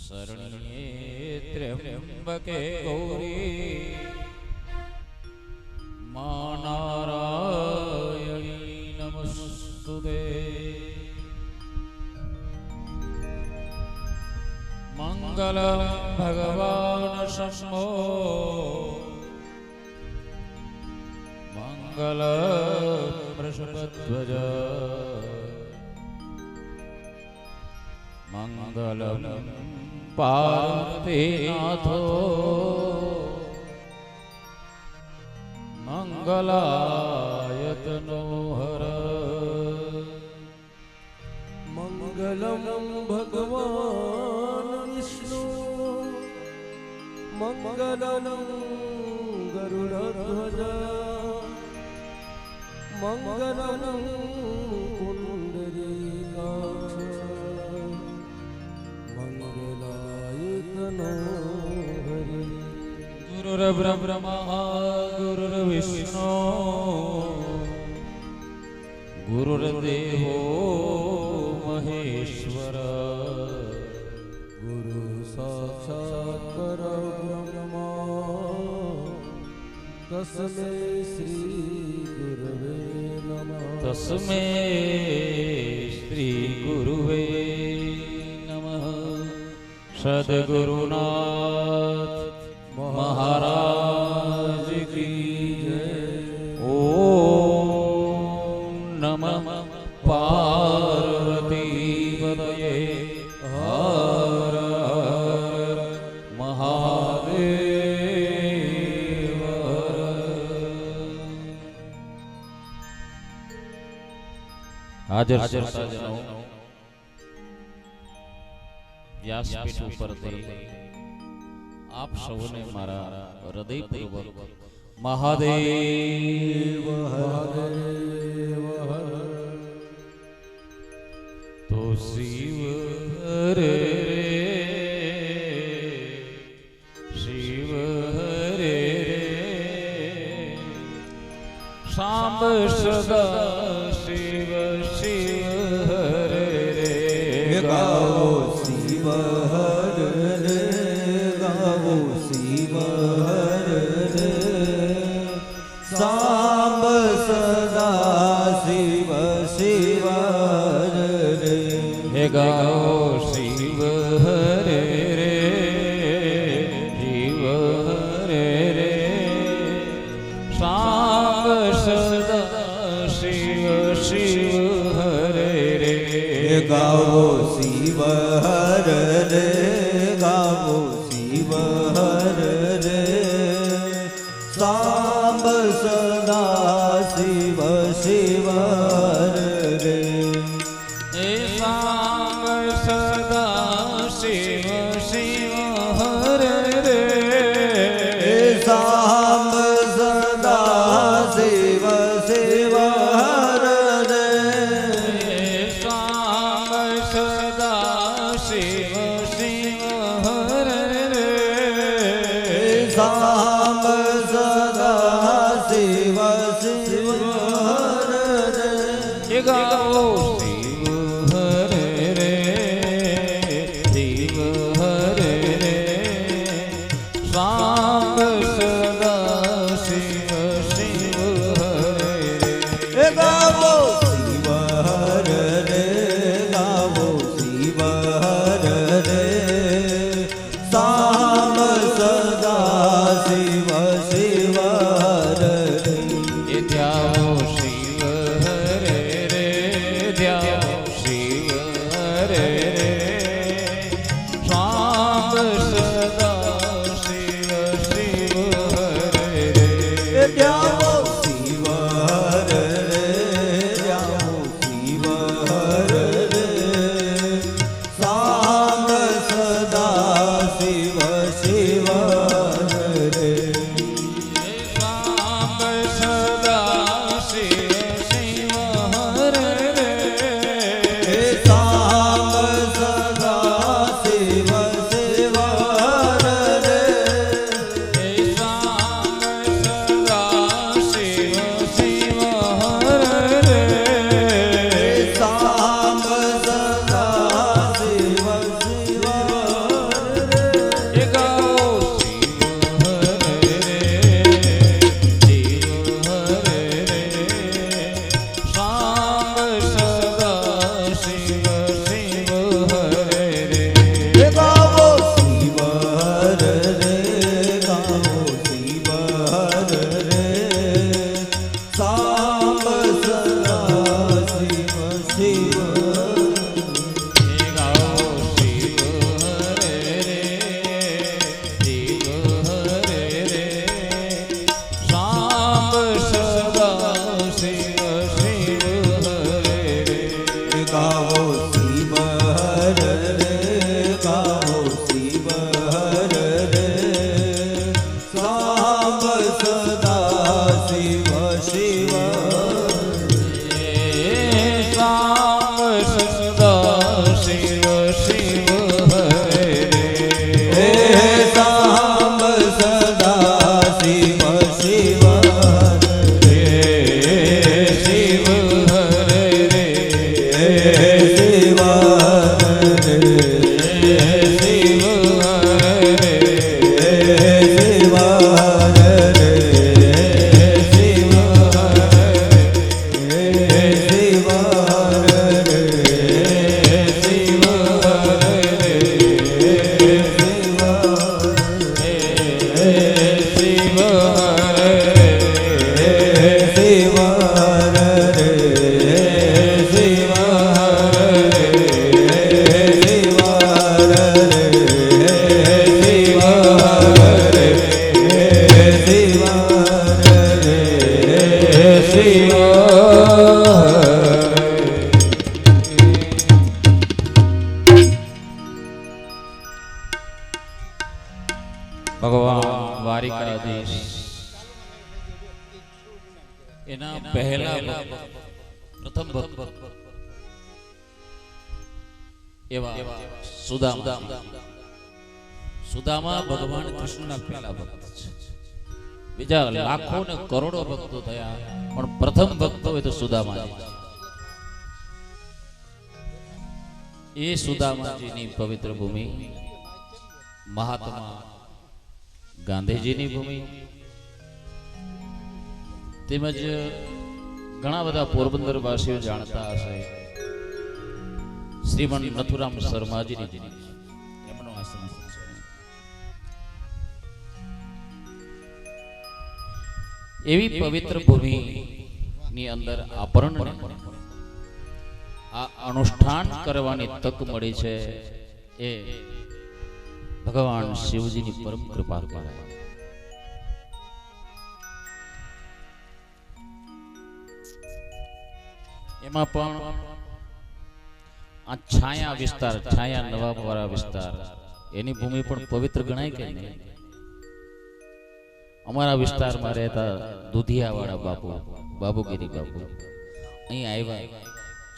शरण्ये त्र्यंबके गौरी मा नारायणी नमस्तुते। मंगलम भगवान शंभो मंगलम वृषभध्वज मंगलम पार्वतीनाथो मंगलायतनो हर। मंगलम भगवान विष्णु मंगलम गरुड़ध्वज मंगलम पुंडरीकाक्ष मंगलायतनो हरि। गुरुर्ब्रह्मा गुरुर्विष्णु गुरुर्देवो महेश्वर गुरु साक्षात् परब्रह्म तस्मै श्री गुरवे नमः। तस्मै श्री गुरुवे नमः। सद्गुरुनाथ महाराज की जय। ओम नमः पार्वती पतये हर हर महादेव। हाजर सजनो व्यासपीठ ઉપરથી આપ સૌને મારા હૃદયપૂર્વક મહાદેવ महादेव તો શિવ હરે શિવ હરે સાંબ સદા શિવ શિવ હરે રે गाओ शिव हर रे गाओ शिव हर रे सांब सदा शिव शिव हर रे। हे गाओ शिव हरे रे शिव हरे रे सांब सदा शिव शिव हरे रे। गाओ शिव हर रे गाओ शिव हर रे सांब सदा शिव शिव हर रे। हे सांब सदा शिव शिव हरे रे सांब सदा शिव शिव हर रे सांब सदा शिव शिव हरे रे सांब सदा शिव शिव हर रे। हे गाओ शिव हरे रे शिव हरे रे सांब सदा शिव शिव हरे रे। गावो शिव हर रे गावो शिव हर रे सांब सदा शिव शिव हर रे। ये ध्याओ शिव हरे रे ध्याओ शिव हरे रे सांब सदा शिव शिव हरे रे। गावो शिव हर रे गावो शिव हर रे सांब सदा शिव शिव हर रे। सांब सदा शिव शिव हरे रे सांब सदा शिव शिव हर रे सांब सदा शिव शिव हरे रे सांब सदा शिव शिव हर ભગવાન દ્વારિકાધીશ એના પહેલા પ્રથમ ભક્ત એવા સુદામા ભગવાન કૃષ્ણના પહેલા ભક્ત છે. બીજા લાખો ને કરોડો ભક્તો થયા, પણ પ્રથમ ભક્ત હોય તો સુદામાજી. એ સુદામાજીની પવિત્ર ભૂમિ, મહાત્મા ગાંધીજીની ભૂમિ, તેમજ ઘણા બધા પોરબંદર વાસીઓ જાણતા હશે શ્રીમન નથુરામ શર્માજીની ભૂમિ. એમનો આશ્રમ છે. એવી પવિત્ર ભૂમિની અંદર આપણને આ અનુષ્ઠાન કરવાની તક મળી છે. એ ભગવાન શિવજીની પરમ કૃપા કહેવાય. એમાં પણ આ છાયા વિસ્તાર, છાયા નવાબવાળા વિસ્તાર, એની ભૂમિ પણ પવિત્ર ગણાય કે નહીં? અમારા વિસ્તારમાં રહેતા દુધિયાવાળા બાપુ, બાબુગીરી બાપુ અહીં આવ્યા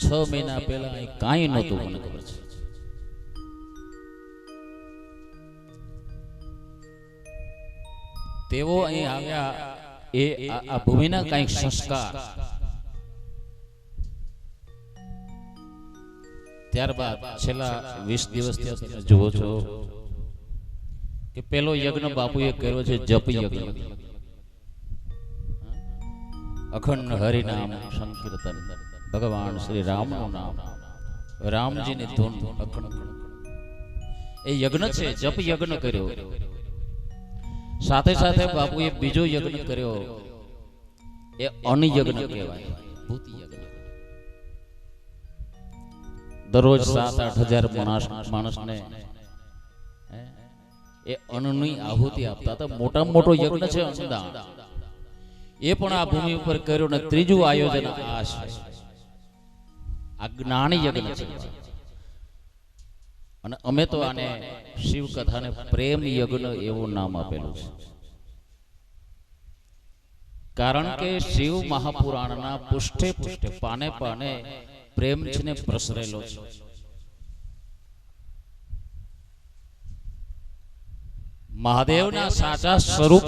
6 મહિના પહેલા. અહીં કાંઈ નહોતું, મને ખબર છે. તેઓ અહીં આવ્યા, એ આ ભૂમિના કંઈક સંસ્કાર. ત્યારબાદ છેલ્લા 20 દિવસથી તમે જુઓ છો કે પેલો યજ્ઞ બાપુએ કર્યો છે જપ યજ્ઞ. અખંડ હરિનામ સંકીર્તન, ભગવાન શ્રી રામનું નામ, રામજીની ધૂન અખંડ. એ યજ્ઞ છે, જપ યજ્ઞ કર્યો. સાથે સાથે બાપુએ બીજો યજ્ઞ કર્યો, એ અન્ન યજ્ઞ કહેવાય, ભૂત યજ્ઞ. દરરોજ 7-8 હજાર માણસને એ અન્નની આહુતિ આપતા હતા. મોટામાં મોટો યજ્ઞ છે અન્નદાન. એ પણ આ ભૂમિ ઉપર કર્યો. ને ત્રીજું આયોજન આ છે, આ જ્ઞાન યજ્ઞ છે. અને અમે તો આને શિવ કથાને પ્રેમ યજ્ઞ એવું નામ આપેલું છે. કારણ કે શિવ મહાપુરાણના પુષ્ઠે પુષ્ઠે, પાને પાને પ્રેમ છે ને પ્રસરેલો છે. મહાદેવના સાચા સ્વરૂપ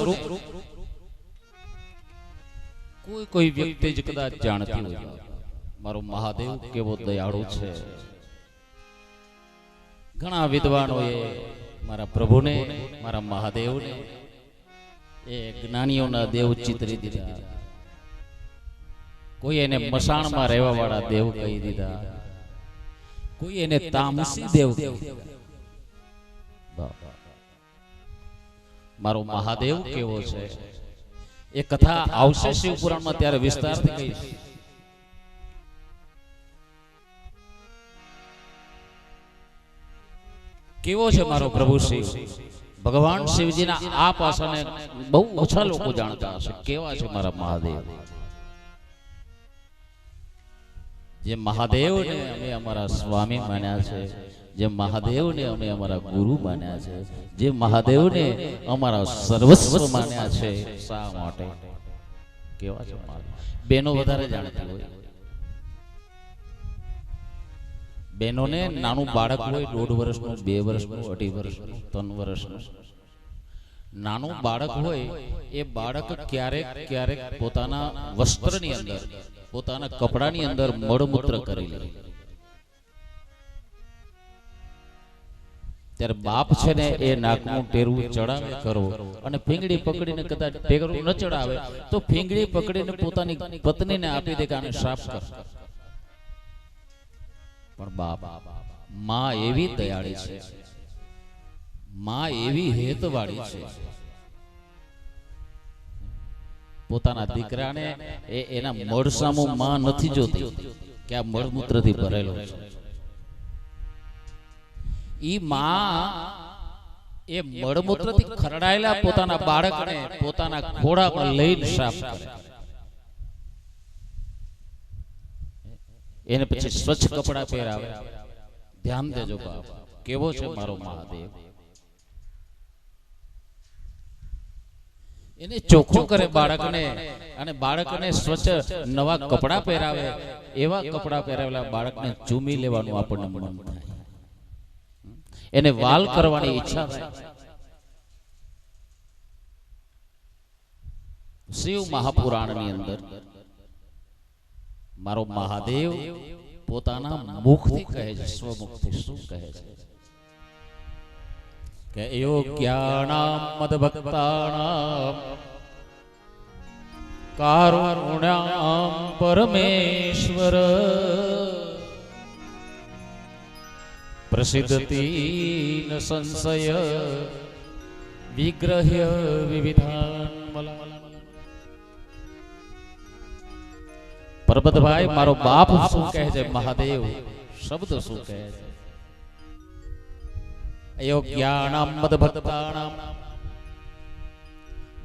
કોઈ વ્યક્તિ જ કદાચ જાણતી હોય, મારો મહાદેવ કેવો દયાળુ છે. ઘણા વિદ્વાનોએ મારા પ્રભુને, મારા મહાદેવને એ જ્ઞાનીઓના દેવ ચિતરી દીધા. કોઈ એને મસાણમાં રહેવા વાળા દેવ કહી દીધા, કોઈ એને તામસી દેવ કહી દીધા. મારો મહાદેવ કેવો છે એ કથા આવશે શિવ પુરાણમાં, ત્યારે વિસ્તારથી કહીશ. કેવો છે મારો પ્રભુ શિવ? ભગવાન શિવજીના આ પાસાને બહુ ઓછા લોકો જાણતા હશે. કેવા છે મારા મહાદેવ? જે મહાદેવને અમે અમારા સ્વામી માન્યા છે, જે મહાદેવને અમે અમારા ગુરુ માન્યા છે, જે મહાદેવને અમારા સર્વસ્વ માન્યા છે, શા માટે? કેવા છે? બેનો વધારે જાણતી હોય. બહેનોને નાનું બાળક હોય, 1.5 વર્ષનું, 2 વર્ષનું, 2.5 વર્ષનું, 3 વર્ષનું નાનું બાળક હોય, એ બાળક ક્યારેક ક્યારેક પોતાના વસ્ત્રની અંદર, પોતાના કપડાની અંદર મળમૂત્ર કરી લે. ત્યારે બાપ છે ને એ નાકનું ટેરવું ચડાવે કરો, અને ફીંગડી પકડીને કદાચ ટેરવું ન ચડાવે તો ફીંગડી પકડીને પોતાની પત્નીને આપી દે કે આને સાફ કર. પણ બાપ, માં એવી દયાળી છે, માં એવી હેતવાળી છે, પોતાના દીકરાને એના મળ સામું માં નથી જોતી કે આ મળમૂત્રથી ભરેલો છે. ઈ માં એ મળમૂત્રથી ખરડાયેલા પોતાના બાળકને પોતાના ખોળામાં લઈને સાફ કરે. એને પછી સ્વચ્છ કપડા પહેરાવે. ધ્યાન દેજો બાપ, કેવો છે મારો મહાદેવ. એને ચોખ્ખું કરે બાળકને, અને બાળકને સ્વચ્છ નવા કપડા પહેરાવે. એવા કપડા પહેરાવેલા બાળકને ચૂમી લેવાનું આપણને મન થાય, એને વાલ કરવાની ઈચ્છા થાય. શિવ મહાપુરાણની અંદર મારો મહાદેવ પોતાના મુખથી કહે છે, સ્વમુખથી શું કહે છે કે યોગ્યાનામ મદભક્તાનામ કારુણ્યામ પરમેશ્વર પ્રસિદ્ધતી ન સંશય વિગ્રહ્ય વિવિધાન મલા. પરબતભાઈ મારો બાપ શું કહે છે, મહાદેવ શબ્દ શું કહે છે? અયોગ્યાનામ મદભક્તાનામ.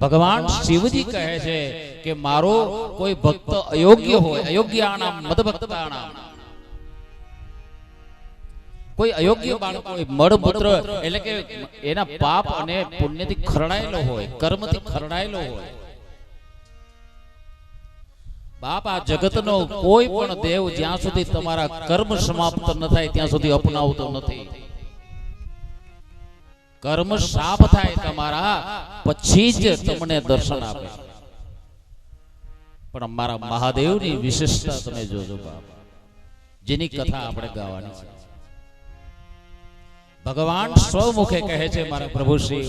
ભગવાન શિવજી કહે છે કે મારો કોઈ ભક્ત અયોગ્ય હોય, અયોગ્યાનામ મદભક્તાનામ, કોઈ અયોગ્ય બાળક હોય, મળમૂત્ર એટલે કે એના પાપ અને પુણ્યથી ખરડાયેલો હોય, કર્મથી ખરડાયેલો હોય. બાપ આ જગતનો કોઈ પણ દેવ જ્યાં સુધી તમારા કર્મ સમાપ્ત ન થાય ત્યાં સુધી અપનાવતો નથી. કર્મ સાફ થાય તમારા પછી જ તમને દર્શન આપે. પણ મારા મહાદેવની વિશેષતા તમે જોજો બાપ, જેની કથા આપણે ગાવાની છે. ભગવાન સ્વમુખે કહે છે મારા પ્રભુ શ્રી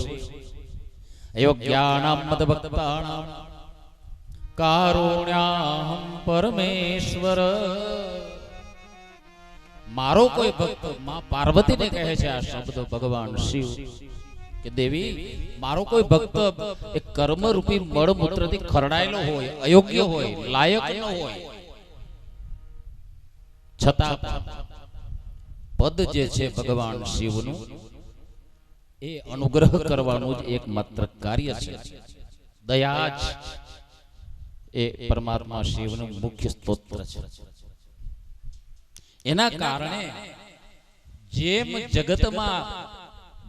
અયોગ્યાનામ મદભક્તાનામ કારુણ્યાહમ પરમેશ્વર. મારો કોઈ ભક્ત માં પાર્વતીને કહે છે આ શબ્દો ભગવાન શિવ કે દેવી મારો કોઈ ભક્ત એ કર્મ રૂપી મળમૂત્રથી ખરડાયેલો હોય, અયોગ્ય હોય, લાયક ન હોય, છતાં પદ જે છે ભગવાન શિવનું એ અનુગ્રહ કરવાનું જ એકમાત્ર કાર્ય છે. દયા જ એ પરમાત્મા શિવનું મુખ્ય સ્તોત્ર છે. એના કારણે જેમ જગતમાં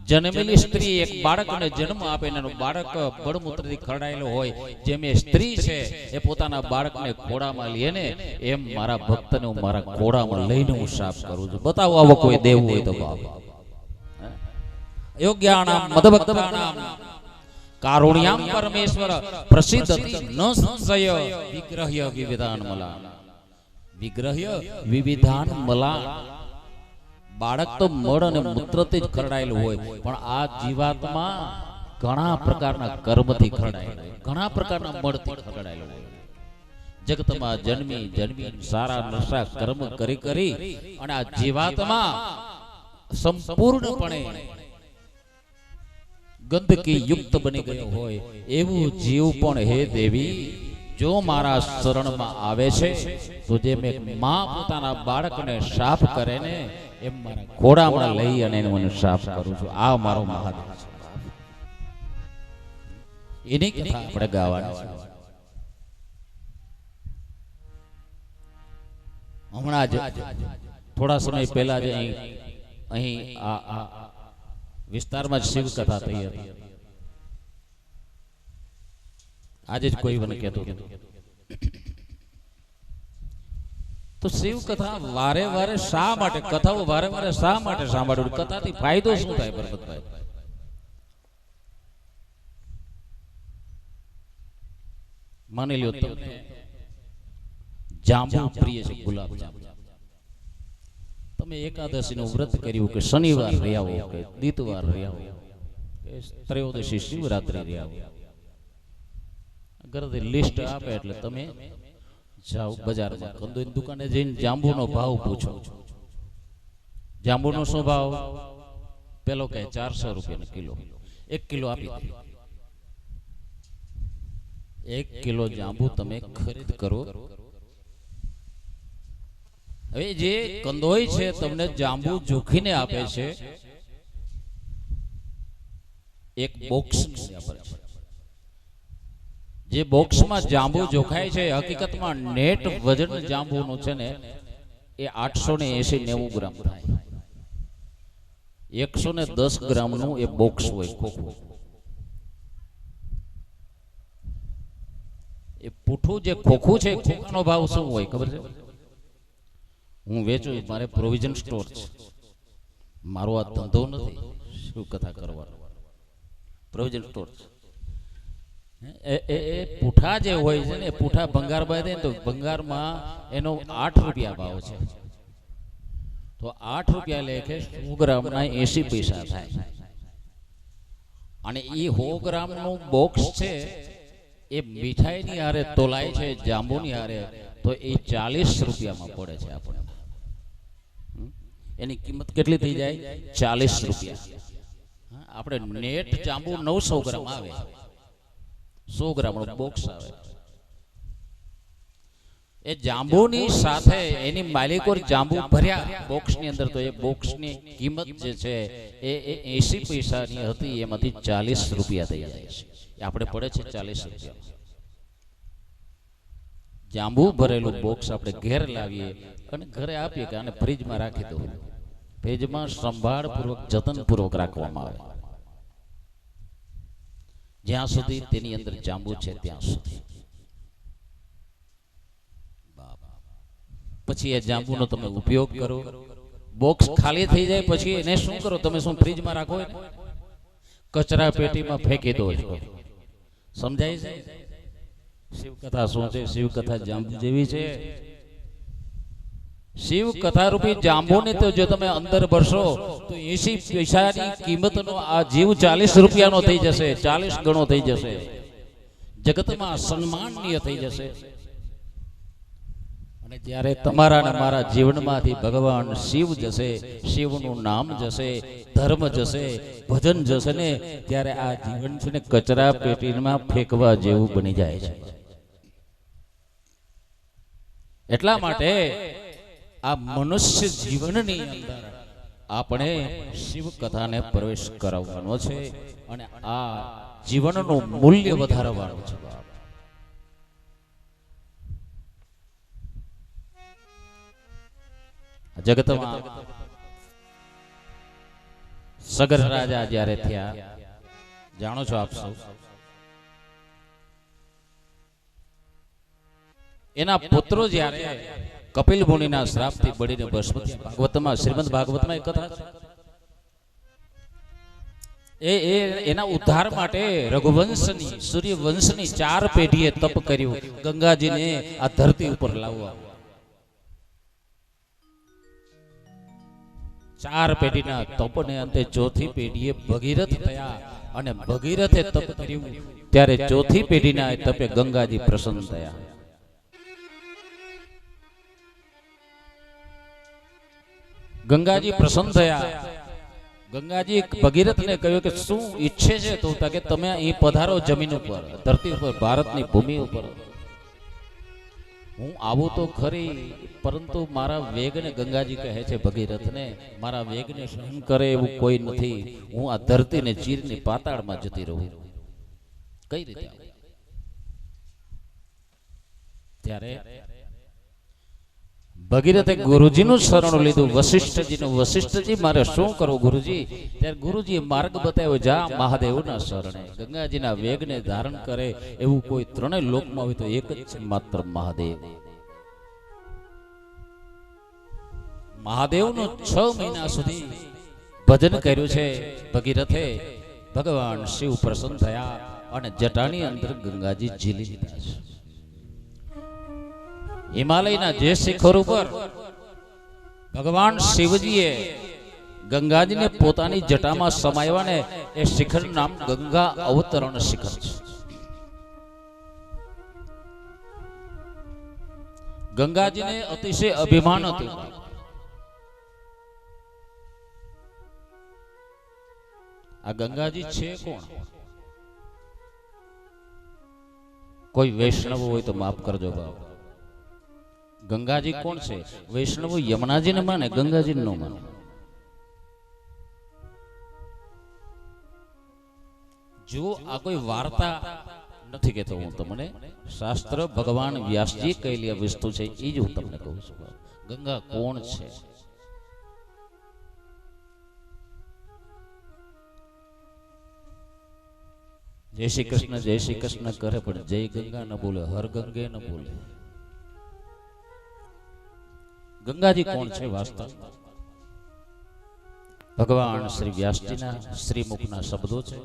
જન્મેલી સ્ત્રી એક બાળકને જન્મ આપે, એનું બાળક બળમૂત્રથી ખરડાયેલો હોય, જેમ એ સ્ત્રી છે એ પોતાના બાળકને ખોળામાં લે ને, એમ મારા ભક્તને હું મારા ખોળામાં લઈને હું સાફ કરું છું. બતાવો આવો કોઈ દેવ હોય તો બાપ. યોગ્યાનામ મદભક્તાનામ કારુણ્યામ પરમેશ્વર પ્રસિદ્ધતિ ન સંશય વિગ્રહ્ય વિવિધાન મલા. વિગ્રહ્ય વિવિધાન મલા. બાળક તો મળ અને મૂત્રથી જ ખરડાયેલું હોય, પણ આ જીવાત્મા ઘણા પ્રકારના કર્મથી ખરડાયેલું હોય, ઘણા પ્રકારના મળથી ખરડાયેલું હોય. જગતમાં જન્મી જન્મી સારા નશા કર્મ કરી કરી અને આ જીવાત્મા સંપૂર્ણપણે ગંદકી યુક્ત બની ગયો હોય, એવું જીવ પણ હે દેવી જો મારા શરણમાં આવે છે તો જેમ એક માં પોતાના બાળકને સાફ કરે ને, એમ મારા ઘોડામાં લઈ અને મને સાફ કરું છું. આ મારો મહાદેવ છે. એની કથા આપણે ગાવાની છે. હમણાં જ થોડા સમય પહેલા જ અહીં આ વિસ્તારમાં શિવ કથા થઈ હતી. આજે જ કોઈ મને કહેતો તો શિવ કથા વારે વારે શા માટે, કથાઓ વારે વારે શા માટે સાંભળવું? કથાથી ફાયદો શું થાય પરબતભાઈ? માની લ્યો તમને જાંબુ પ્રિય છે, ગુલાબ જાંબુ. તમે એકાદશી નું વ્રત કર્યું કે શનિવાર રહ્યા હો કે દીતવાર રહ્યા હો કે ત્રયોદશી શિવરાત્રી રહ્યા હો, ઘરેથી લિસ્ટ આપે એટલે તમે જાઓ બજારમાં, કંદોઈની દુકાને જઈને જાંબુનો ભાવ પૂછો. જાંબુનો શું ભાવ? પેલો કહે 400 રૂપિયા કિલો. 1 કિલો આપી દે. 1 કિલો જાંબુ તમે ખરીદ કરો. હવે જે કંદોઈ છે તમને જાંબુ જોખીને આપે છે, એક બોક્સ પર છે. જે બોક્સમાં જાંબુ જોખાય છે હકીકતમાં નેટ વજન જાંબુનું છે ને એ 880-90 ગ્રામ થાય. 110 ગ્રામનું એ બોક્સ હોય ખોખું. એ પૂઠું જે ખોખું છે ખોખાનો ભાવ શું હોય ખબર છે? હું વેચું, મારે પ્રોવિઝન સ્ટોર છે, મારો આ ધંધો નથી શિવ કથા કરવાનો, પ્રોવિઝન સ્ટોર છે. એ પૂઠા જે હોય છે ને એ પૂઠા ભંગાર બાય દે ને તો ભંગારમાં એનો 8 રૂપિયા ભાવ છે. તો 8 રૂપિયા લેખે 100 ગ્રામના 80 પૈસા થાય. અને એ 100 ગ્રામનું બોક્સ છે એ મીઠાઈની હારે તોલાય છે જાંબુની હારે, તો એ 40 રૂપિયામાં પડે છે આપણે. એની કિંમત કેટલી થઈ જાય? 40 રૂપિયા. આપણે નેટ જાંબુ 900 ગ્રામ આવે, 100 ગ્રામનું બોક્સ આવે. એ જાંબુની સાથે એની માલિકો જાંબુ ભર્યા બોક્સની અંદર, તો એ બોક્સની કિંમત જે છે એ 80 પૈસાની હતી, એમાંથી 40 રૂપિયા થઈ જાય છે. એ આપણે પડે છે 40 રૂપિયા. જાંબુ ભરેલું બોક્સ આપણે ઘેર લાવીએ અને ઘરે આપીએ કે આને ફ્રીજમાં રાખી દો. ફ્રીજમાં સંભાળપૂર્વક જતનપૂર્વક રાખવામાં આવે, જ્યાં સુધી તેની અંદર જાંબુ છે ત્યાં સુધી. પછી એ જાંબુનો તમે ઉપયોગ કરો. બોક્સ ખાલી થઈ જાય પછી એને શું કરો તમે? શું ફ્રીજમાં રાખો? કચરા પેટીમાં ફેંકી દો છો. સમજાય છે? શિવકથા શું છે? શિવકથા જાંબુ જેવી છે. શિવ કથા રૂપી જાંબુને તો જો તમે અંદર ભરશો તો 80 પૈસાની કિંમતનો આ જીવ 40 રૂપિયાનો થઈ જશે, 40 ગણો થઈ જશે, જગતમાં સન્માનનીય થઈ જશે. અને જ્યારે તમારા અને મારા જીવનમાંથી ભગવાન શિવ જશે, શિવનું નામ જશે, ધર્મ જશે, ભજન જશે ને, ત્યારે આ જીવન છે ને કચરા પેટીમાં ફેંકવા જેવું બની જાય છે. એટલા માટે આ મનુષ્ય જીવનની અંદર આપણે શિવ કથાને પ્રવેશ કરાવવાનો છે અને આ જીવનનું મૂલ્ય વધારવાનું છે. જગતમાં સગર રાજા જ્યારે થયા, જાણો છો આપ સૌ, એના પુત્રો જ્યારે કપિલ મુનિના શ્રાપથી બળીને ભસ્મ થયા. ભાગવતમાં, શ્રીમદ ભાગવતમાં એક કથા છે. એના ઉદ્ધાર માટે રઘુવંશની, સૂર્યવંશની 4 પેઢીએ તપ કર્યું ગંગાજીને આ ધરતી ઉપર લાવવા. 4 પેઢીના તપને અંતે ચોથી પેઢીએ ભગીરથ થયા અને ભગીરથે તપ કર્યું ત્યારે ચોથી પેઢીના તપે ગંગાજી પ્રસન્ન થયા. ગંગાજી પ્રસન્ન થયા. ગંગાજી ભગીરથને કહ્યું કે શું ઈચ્છે છે તું? કે તમે અહીં પધારો જમીન ઉપર, ધરતી ઉપર, ભારતની ભૂમિ ઉપર. હું આવું તો ખરી, પરંતુ મારા વેગને, ગંગાજી કહે છે ભગીરથને, મારા વેગને સહન કરે એવું કોઈ નથી. હું આ ધરતીને ચીરની પાતાળમાં જતી રહું. કઈ રીતે? ત્યારે ભગીરથે ગુરુજીનું શરણ લીધું, વશિષ્ઠજીનું. વશિષ્ઠજી, મારે શું કરવું ગુરુજી? ત્યારે ગુરુજીએ માર્ગ બતાવ્યો, જા મહાદેવના શરણે. ગંગાજીના વેગને ધારણ કરે એવું કોઈ 3 લોકમાં હોય તો એક જ છે, માત્ર મહાદેવ. મહાદેવનું 6 મહિના સુધી ભજન કર્યું છે ભગીરથે. ભગવાન શિવ પ્રસન્ન થયા અને જટાની અંદર ગંગાજી ઝીલી લીધા છે. હિમાલયના જે શિખર ઉપર ભગવાન શિવજીએ ગંગાજીને પોતાની જટામાં સમાવ્યા ને, એ શિખર નામ ગંગા અવતરણ શિખર છે. ગંગાજીને અતિશય અભિમાન હતું. આ ગંગાજી છે કોણ? કોઈ વૈષ્ણવ હોય તો માફ કરજો બાપ. ગંગાજી કોણ છે? વૈષ્ણવ યમુનાજીને માને, ગંગાજીને ન માને. જો આ કોઈ વાર્તા નથી કહેતો હું તમને, શાસ્ત્ર ભગવાન વ્યાસજી કહેલી વસ્તુ છે એ જ હું તમને કહું છું. ગંગા કોણ છે? જય શ્રી કૃષ્ણ કરે પણ જય ગંગા ન બોલે, હર ગંગે ન બોલે. ગંગાજી કોણ છે વાસ્તવમાં? ભગવાન શ્રી વ્યાસજીના શ્રીમુખના શબ્દો છે,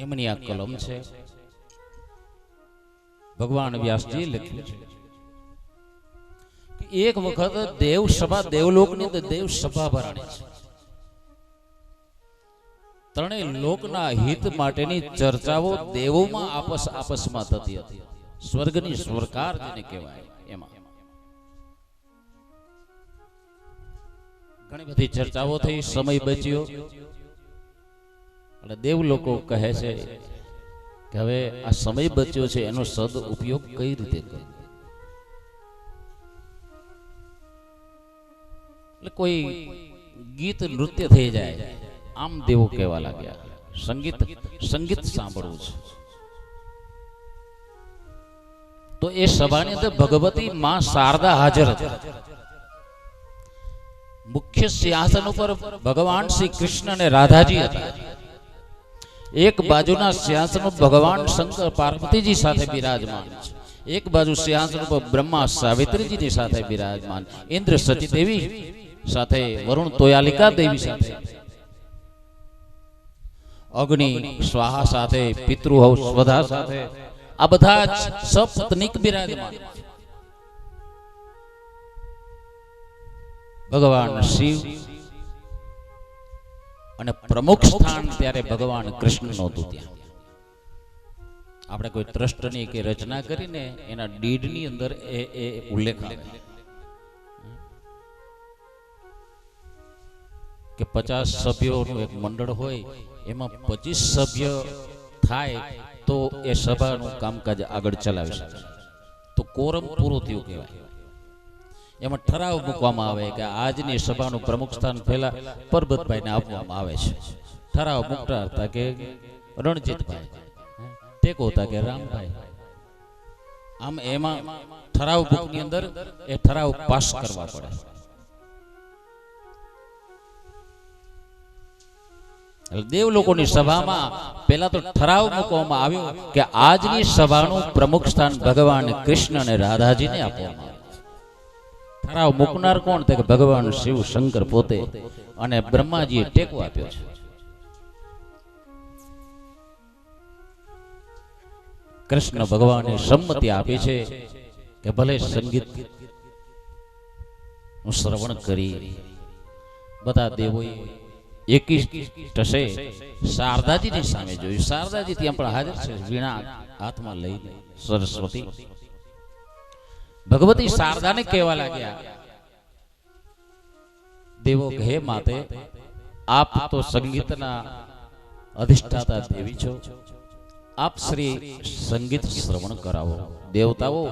એમની આ કલમ છે. ભગવાન વ્યાસજી લખ્યું છે કે એક વખત દેવ સભા, દેવલોકની અંદર દેવ સભા ભરાણી છે. ત્રણેય લોકના હિત માટેની ચર્ચાઓ દેવોમાં આપસમાં થતી હતી. સ્વર્ગની સ્વરકાર જેને કહેવાય, એમાં ઘણી બધી ચર્ચાઓ થઈ. સમય બચ્યો અને દેવ લોકો કહે છે કે હવે આ સમય બચ્યો છે એનો સદ ઉપયોગ કઈ રીતે કરવો. એટલે કોઈ ગીત નૃત્ય થઈ જાય, આમ દેવો કહેવા લાગ્યા. સંગીત સાંભળવું છે. તો એ સભાની અંદર ભગવતી માં શારદા હાજર હતા. મુખ્ય સિંહાસન ઉપર ભગવાન શ્રી કૃષ્ણ અને રાધાજી હતા. એક બાજુના સિંહાસન ઉપર ભગવાન શંકર પાર્વતીજી સાથે બિરાજમાન છે. એક બાજુ સિંહાસન ઉપર બ્રહ્મા સાવિત્રીજીની સાથે બિરાજમાન, ઇન્દ્ર સતી દેવી સાથે, વરુણ તોયાલિકા દેવી સાથે, અગ્નિ સ્વાહા સાથે, પિતૃહવ સ્વધા સાથે, આ બધા જ સપત્નીક બિરાજમાન. ભગવાન શિવ અને પ્રમુખ સ્થાન ત્યારે ભગવાન કૃષ્ણ નહોતું. ત્યાં આપણે કોઈ ટ્રસ્ટની કે રચના કરીને એના ડીડની અંદર એ ઉલ્લેખ આવે કે 50 સભ્યોનું એક મંડળ હોય, એમાં 25 સભ્ય થાય તો એ સભાનું કામકાજ આગળ ચલાવી શકે. તો કોરમ પૂરું થયું કહેવાય. એમાં ઠરાવ મૂકવામાં આવે કે આજની સભાનું પ્રમુખ સ્થાન પહેલા પરબતભાઈને આપવામાં આવે છે. ઠરાવ મૂકતા હતા કે રણજીતભાઈ, ટેકો હતા કે રામભાઈ. આમ એમાં ઠરાવ બુકની અંદર એ ઠરાવ પાસ કરવા પડે. દેવ લોકોની સભામાં પહેલા તો ઠરાવ મૂકવામાં આવ્યો કે આજની સભાનું પ્રમુખ સ્થાન ભગવાન કૃષ્ણ અને રાધાજીને આપવામાં આવે. ઠરાવ મૂકનાર કોણ? કે ભગવાન શિવ શંકર પોતે, અને બ્રહ્માજીએ ટેકો આપ્યો છે. કૃષ્ણ ભગવાને સંમતિ આપી છે કે ભલે સંગીત નું શ્રવણ કરી. બધા દેવોએ એકી ટસે શારદાજીની સામે જોયું. શારદાજી ત્યાં પણ હાજર છે, વીણા હાથમાં લઈને. સરસ્વતી ભગવતી શારદાને કહેવા લાગ્યા, દેવો કહે માતે, આપ તો સંગીતના અધિષ્ઠાતા દેવી છો, આપ શ્રી સંગીત શ્રવણ કરાવો. દેવતાઓ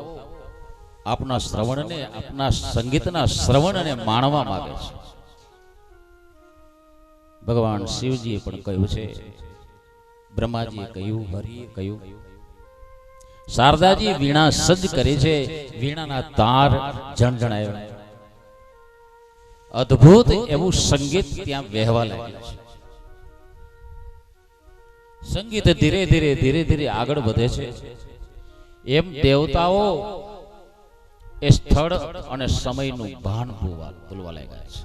આપના શ્રવણને, આપના સંગીતના શ્રવણને માણવા માંગે છે. ભગવાન શિવજીએ પણ કહ્યું છે, બ્રહ્માજીએ કહ્યું, હરિએ કહ્યું. શારદાજી વીણા સજ્જ કરે છે, વીણાના તાર ઝણઝણાય. અદ્ભુત એવું સંગીત ત્યાં વહેવા લાગ્યું છે. સંગીત ધીરે ધીરે આગળ વધે છે. એમ દેવતાઓ એ સ્થળ અને સમયનું ભાન ભૂલવા લાગ્યા છે.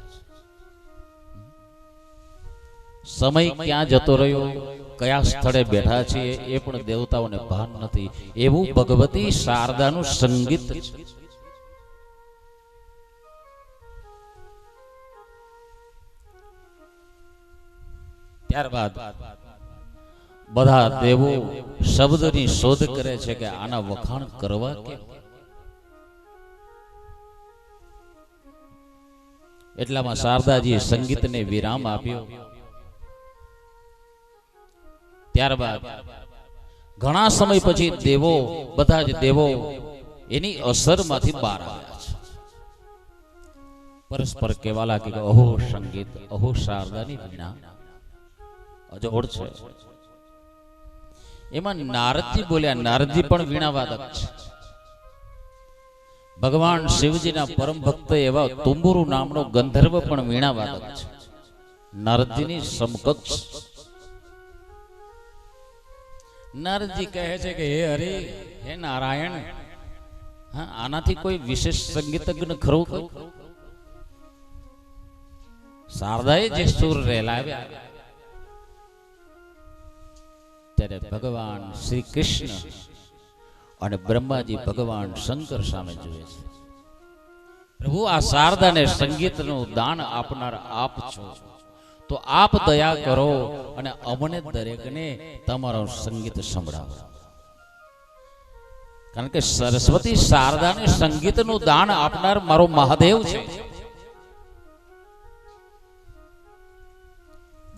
સમય ક્યાં જતો રહ્યો, કયા સ્થળે બેઠા છીએ એ પણ દેવતાઓને ભાન નથી. એવું ભગવતી શારદાનું સંગીત છે. ત્યારબાદ બધા દેવો શબ્દની શોધ કરે છે કે આના વખાણ કરવા કેમ. એટલામાં શારદાજીએ સંગીતને વિરામ આપ્યો. ત્યારબાદ ઘણા સમય પછી દેવો, બધા જ દેવો એની અસરમાંથી બહાર આવ્યા છે. પરસ્પર કહેવા લાગે કે અહો સંગીત, અહો શારદાની વીણા, અજોડ છે. એમાં નારદજી બોલ્યા, નારદજી પણ વીણાવાદક છે. ભગવાન શિવજીના પરમ ભક્ત એવા તુંબુરુ નામનો ગંધર્વ પણ વીણાવાદક છે, નારદજીની સમકક્ષ. નારદજી કહે છે કે હે હરિ, હે નારાયણ, હા, આનાથી કોઈ વિશેષ સંગીતજ્ઞ ખરું? કોઈ શારદાએ જે સુર રેલાવ્યા, ત્યારે ભગવાન શ્રી કૃષ્ણ અને બ્રહ્માજી ભગવાન શંકર સામે જુએ છે. પ્રભુ, આ શારદાને સંગીતનું દાન આપનાર આપ છો, તો આપ દયા કરો અને અમને દરેકને તમારું સંગીત સંભળાવો. કારણ કે સરસ્વતી શારદાને સંગીતનું દાન આપનાર મારો મહાદેવ છે.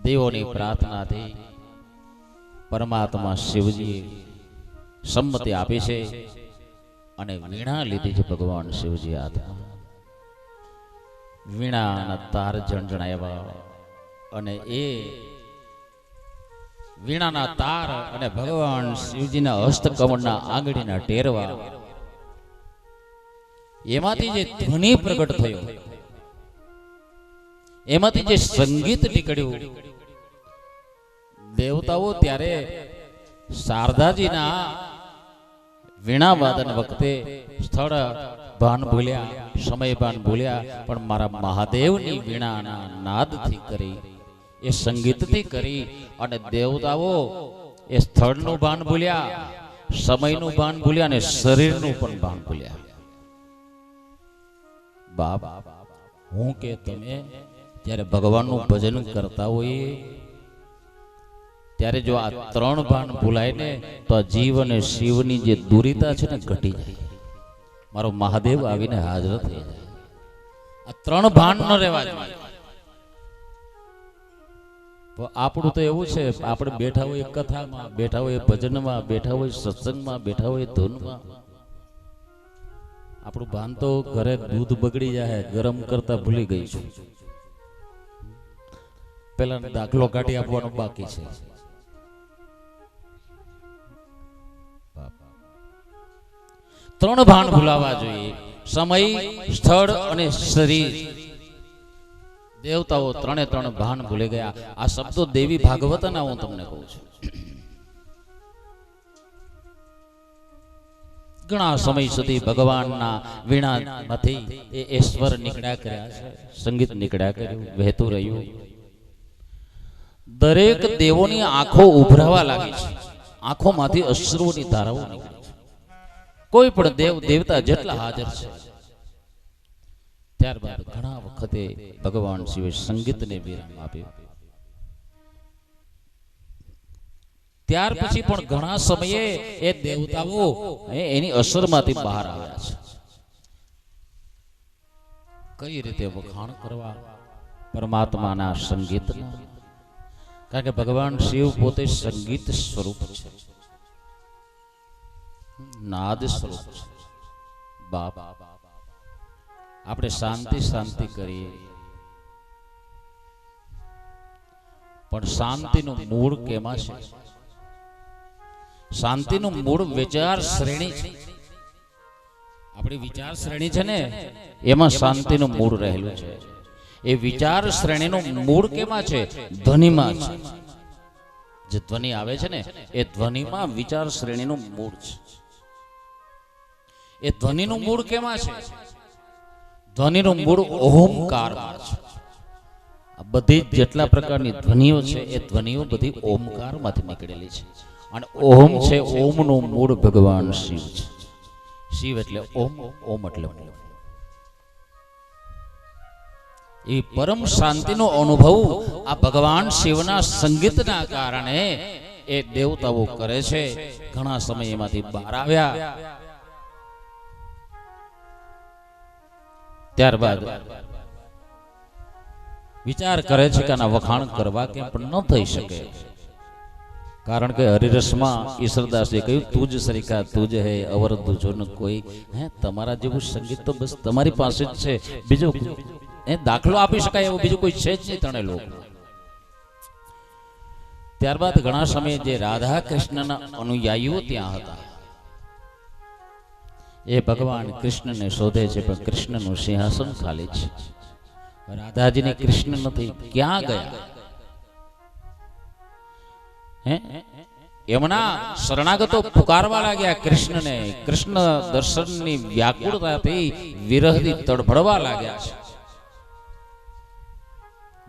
દેવોની પ્રાર્થનાથી પરમાત્મા શિવજીએ સંમતિ આપી છે અને વીણા લીધી છે ભગવાન શિવજી હાથમાં. વીણાના તાર ઝણઝણાવ્યા અને એ વીણાના તાર અને ભગવાન શિવજીના હસ્તકમળના આંગળીના ટેરવા, એમાંથી જે ધ્વનિ પ્રગટ થયો, એમાંથી જે સંગીત નીકળ્યું, દેવતાઓ ત્યારે શારદાજીના વીણા વાદન વખતે સ્થળ ભાન ભૂલ્યા, સમય ભાન ભૂલ્યા, પણ મારા મહાદેવની વીણાના નાદથી કરી, એ સંગીતથી કરી અને દેવતાઓ એ સ્થળનું ભાન ભૂલ્યા, સમયનું ભાન ભૂલ્યા અને શરીરનું પણ ભાન ભૂલ્યા. બાપ, હું કે તમે જ્યારે ભગવાનનું ભજન કરતા હોઈએ ત્યારે જો આ ત્રણ ભાન ભૂલાય ને તો આ જીવ અને શિવની જે દૂરીતા છે ને ઘટી જાય. મારો મહાદેવ આવીને હાજર થઈ જાય. આ ત્રણ ભાન ન રહેવા જોઈએ. આપણું તો એવું છે, આપણે બેઠા હોય કથામાં, બેઠા હોય ભજનમાં, બેઠા હોય સત્સંગમાં, બેઠા હોય ધૂનમાં, આપણું ભાન તો ઘરે દૂધ બગડી જાય ગરમ કરતા ભૂલી ગઈ છું. પેલા દાખલો કાઢી આપવાનો બાકી છે. ત્રણ ભાન ભૂલાવા જોઈએ: સમય, સ્થળ અને શરીર. દેવતાઓ ત્રણે ત્રણ ભાન ભૂલી ગયા. આ શબ્દો દેવી ભાગવતના હું તમને કહું છું. ઘણા સમય સુધી ભગવાનના વીણામાંથી એ સ્વર નીકળ્યા કર્યા છે, સંગીત નીકળ્યા કર્યું, વહેતું રહ્યું. દરેક દેવોની આંખો ઉભરાવા લાગી છે, આંખોમાંથી અશ્રુઓની ધારાઓ નીકળી છે. કોઈ પણ દેવ દેવતા જેટલા હાજર છે, ત્યારબાદ ઘણા વખતે ભગવાન શિવે સંગીતને વિરામ આપ્યો. ત્યાર પછી પણ ઘણા સમયે એ દેવતાઓ એની અસરમાંથી બહાર આવ્યા છે. કઈ રીતે વખાણ કરવા પરમાત્માના સંગીતના? કારણ કે ભગવાન શિવ પોતે સંગીત સ્વરૂપ છે, નાદ સ્વરૂપ છે. બાપ, આપણે શાંતિ શાંતિ કરીએ, પણ શાંતિનું મૂળ કેમાં છે? શાંતિનું મૂળ વિચાર શ્રેણી છે. આપણી વિચાર શ્રેણી છે ને, એમાં શાંતિનું મૂળ રહેલું છે. એ વિચાર શ્રેણીનું મૂળ કેમાં છે? ધ્વનિમાં છે. જે ધ્વનિ આવે છે ને, એ ધ્વનિમાં વિચાર શ્રેણીનું મૂળ છે. એ ધ્વનિનું મૂળ કેમાં છે? ધ્વનિનું મૂળ ઓમકારમાં છે. આ બધી જેટલા પ્રકારની ધ્વનિઓ છે, એ ધ્વનિઓ બધી ઓમકારમાંથી નીકળેલી છે. અને ઓમ છે, ઓમનું મૂળ ભગવાન શિવ છે. શિવ એટલે ઓમ, ઓમ એટલે મૂળ. એ પરમ શાંતિનો અનુભવ આ ભગવાન શિવના સંગીતના કારણે એ દેવતાઓ કરે છે. ઘણા સમય એમાંથી બહાર આવ્યા. ત્યારબાદ વિચાર કરે છે કે આના વખાણ કરવા કેમ પણ ન થઈ શકે. કારણ કે હરિરસમાં ઈશ્વરદાસે કહ્યું, તુજ સરીખા તુજ હે અવર દુજો ન કોઈ. હે, તમારા જેવું સંગીત તો બસ તમારી પાસે જ છે. બીજું દાખલો આપી શકાય એવું બીજું કોઈ છે જ નહીં. ત્રણે લોક ત્યારબાદ ઘણા સમય જે રાધા કૃષ્ણના અનુયાયીઓ ત્યાં હતા એ ભગવાન કૃષ્ણને શોધે છે, પણ કૃષ્ણનું સિંહાસન ખાલી છે. રાધાજીને કૃષ્ણ નથી, ક્યાં ગયા? હે, એમના શરણાગતો પુકારવા લાગ્યા કૃષ્ણને. કૃષ્ણ દર્શનની વ્યાકુળતાથી વિરહથી તડફડવા લાગ્યા છે.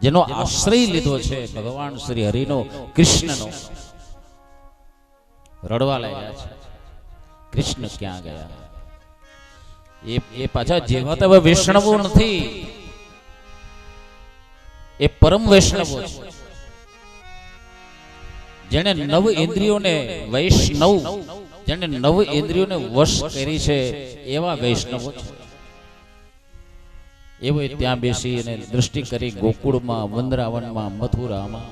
જેનો આશ્રય લીધો છે ભગવાન શ્રી હરિનો, કૃષ્ણનો, રડવા લાગ્યા છે. કૃષ્ણ ક્યાં ગયા? એ પાછા જેવા તેવા વૈષ્ણવો નથી, એ પરમ વૈષ્ણવો છે. જેને નવ ઇન્દ્રિયોને વૈષ્ણવ, જેને નવ ઇન્દ્રિયોને વશ કરી છે એવા વૈષ્ણવો છે. એવો ત્યાં બેસી અને દૃષ્ટિ કરી ગોકુળમાં, વૃંદાવનમાં, મથુરામાં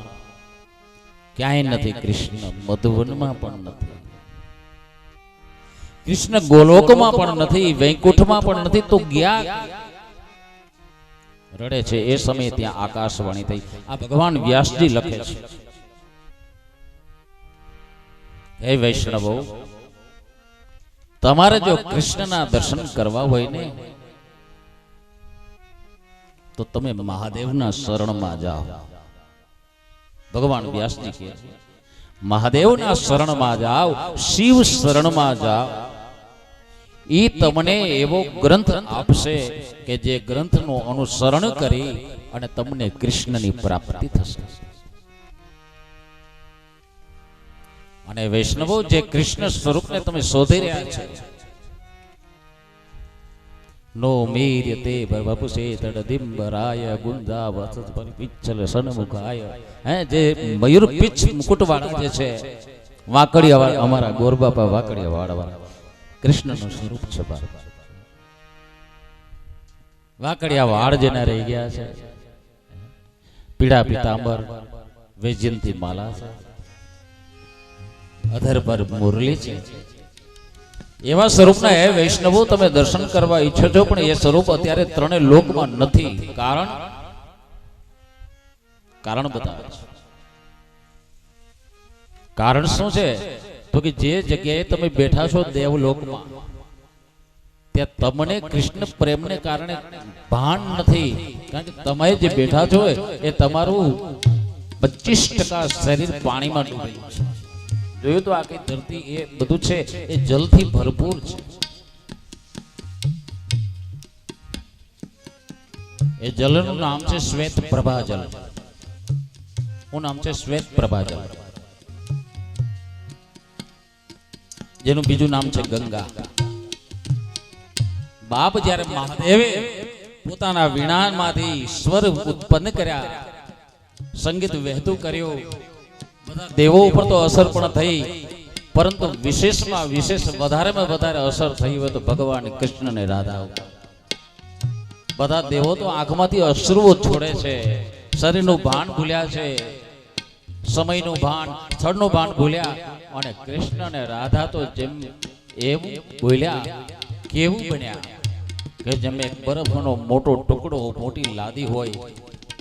ક્યાંય નથી કૃષ્ણ. મધુવનમાં પણ નથી કૃષ્ણ, ગોલોકમાં પણ નથી, વૈકુંઠમાં પણ નથી. તો ગયા રડે છે. એ સમયે ત્યાં આકાશવાણી થઈ. આ ભગવાન વ્યાસજી લખે છે, હે વૈષ્ણવો, તમારે જો કૃષ્ણના દર્શન કરવા હોય ને તો તમે મહાદેવના શરણમાં જાઓ. ભગવાન વ્યાસજી કહે છે મહાદેવના શરણમાં જાઓ, શિવ શરણમાં જાઓ. ઈ તમને એવો ગ્રંથ આપશે કે જે ગ્રંથનું અનુસરણ કરી અને તમને કૃષ્ણની પ્રાપ્તિ થશે. અને વૈષ્ણવો, જે કૃષ્ણ સ્વરૂપને તમે શોધી રહ્યા છો, નો મીર્યતે ભવપુષે તડદિંબરાય ગુંજા વસત પરિપિચ્છલ સન્મુખાય. હે, જે મયુર પિચ્છ મુકુટવાળા જે છે, વાકડિયા, અમારા ગોરબાપા વાકડિયા વાળા કૃષ્ણનું સ્વરૂપ છે. વાકડિયા વાળ જેના રહી ગયા છે, પીળા પિતાંબર, વૈજયંતી માલા છે, અધર પર મુરલી છે. એવા સ્વરૂપના હે વૈષ્ણવો, તમે દર્શન કરવા ઈચ્છો છો, પણ એ સ્વરૂપ અત્યારે ત્રણે લોકમાં નથી. કારણ બતાવે છે. કારણ શું છે? તો કે જે જગ્યાએ તમે બેઠા છો દેવલોકમાં, ત્યાં તમને કૃષ્ણ પ્રેમને કારણે ભાન નથી. કારણ કે તમે જે બેઠા છો એ તમારું 25% શરીર પાણીમાં ડૂબેલું છે. જોયું તો આ કઈ ધરતી, એ બધું છે એ જલથી ભરપૂર છે. એ જલનું નામ છે શ્વેત પ્રભાજલ. શું નામ છે? શ્વેત પ્રભાજલ. જેનું બીજું નામ છે ગંગા. બાપ જ્યારે મહાદેવે પોતાના વીણામાંથી સ્વર ઉત્પન્ન કર્યા, સંગીત વહેતું કર્યું, દેવો ઉપર તો અસર પણ થઈ, પરંતુ વિશેષમાં વિશેષ, વધારેમાં વધારે અસર થઈ હોય તો ભગવાન કૃષ્ણ ને રાધા. બધા દેવો તો આંખમાંથી અશ્રુઓ છોડે છે, શરીરનું ભાન ભૂલ્યા છે, સમયનું ભાન, સ્થળનું ભાન ભૂલ્યા. અને કૃષ્ણ અને રાધા તો જેમ એવું બોલ્યા, કેવું બન્યા કે જેમ એક બરફનો મોટો ટુકડો, મોટી લાદી હોય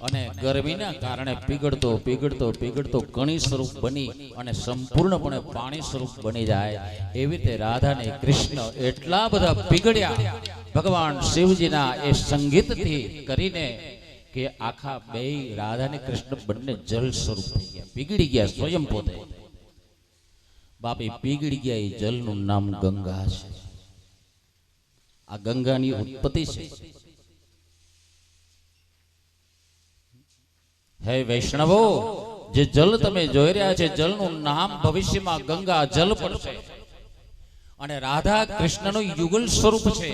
અને ગરમીના કારણે પીગળતો પીગળતો પીગળતો કણી સ્વરૂપ બની અને સંપૂર્ણપણે પાણી સ્વરૂપ બની જાય. એવી રીતે રાધા અને કૃષ્ણ એટલા બધા પીગળ્યા ભગવાન શિવજીના એ સંગીતથી કરીને કે આખા બે રાધા અને કૃષ્ણ બંને જલ સ્વરૂપ થઈ ગયા, પીગળી ગયા સ્વયં પોતે. બાપી પીગળી ગયા એ જલનું નામ ગંગા છે. આ ગંગાની ઉત્પત્તિ છે. હે વૈષ્ણવો, જે જલ તમે જોઈ રહ્યા છે, જલનું નામ ભવિષ્યમાં ગંગા જલ પડશે. અને રાધા કૃષ્ણનું યુગલ સ્વરૂપ છે.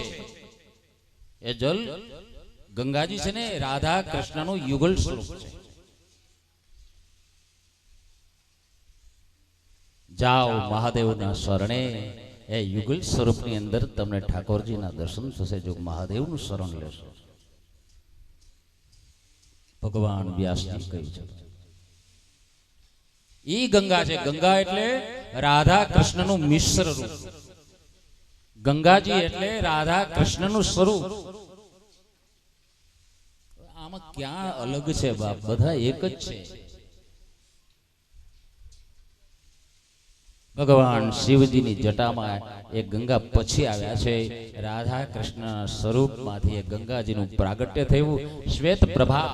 એ જલ ગંગાજી છે ને, રાધા કૃષ્ણનું યુગલ સ્વરૂપ છે. જાઓ મહાદેવના શરણે. એ યુગલ સ્વરૂપની અંદર તમને ઠાકોરજીના દર્શન થશે જો મહાદેવનું શરણ લેશો. ભગવાન વ્યાસજી કહ્યું છે ઈ ગંગા છે. ગંગા એટલે રાધા કૃષ્ણનું મિશ્ર રૂપ. ગંગાજી એટલે રાધા કૃષ્ણનું સ્વરૂપ. આમાં ક્યાં અલગ છે બાપ? બધા એક જ છે. ભગવાન શિવજીની જટામાં એ ગંગા પછી આવ્યા છે. રાધા કૃષ્ણના સ્વરૂપમાંથી એ ગંગાજીનું પ્રાગટ્ય થયું. શ્વેત પ્રભા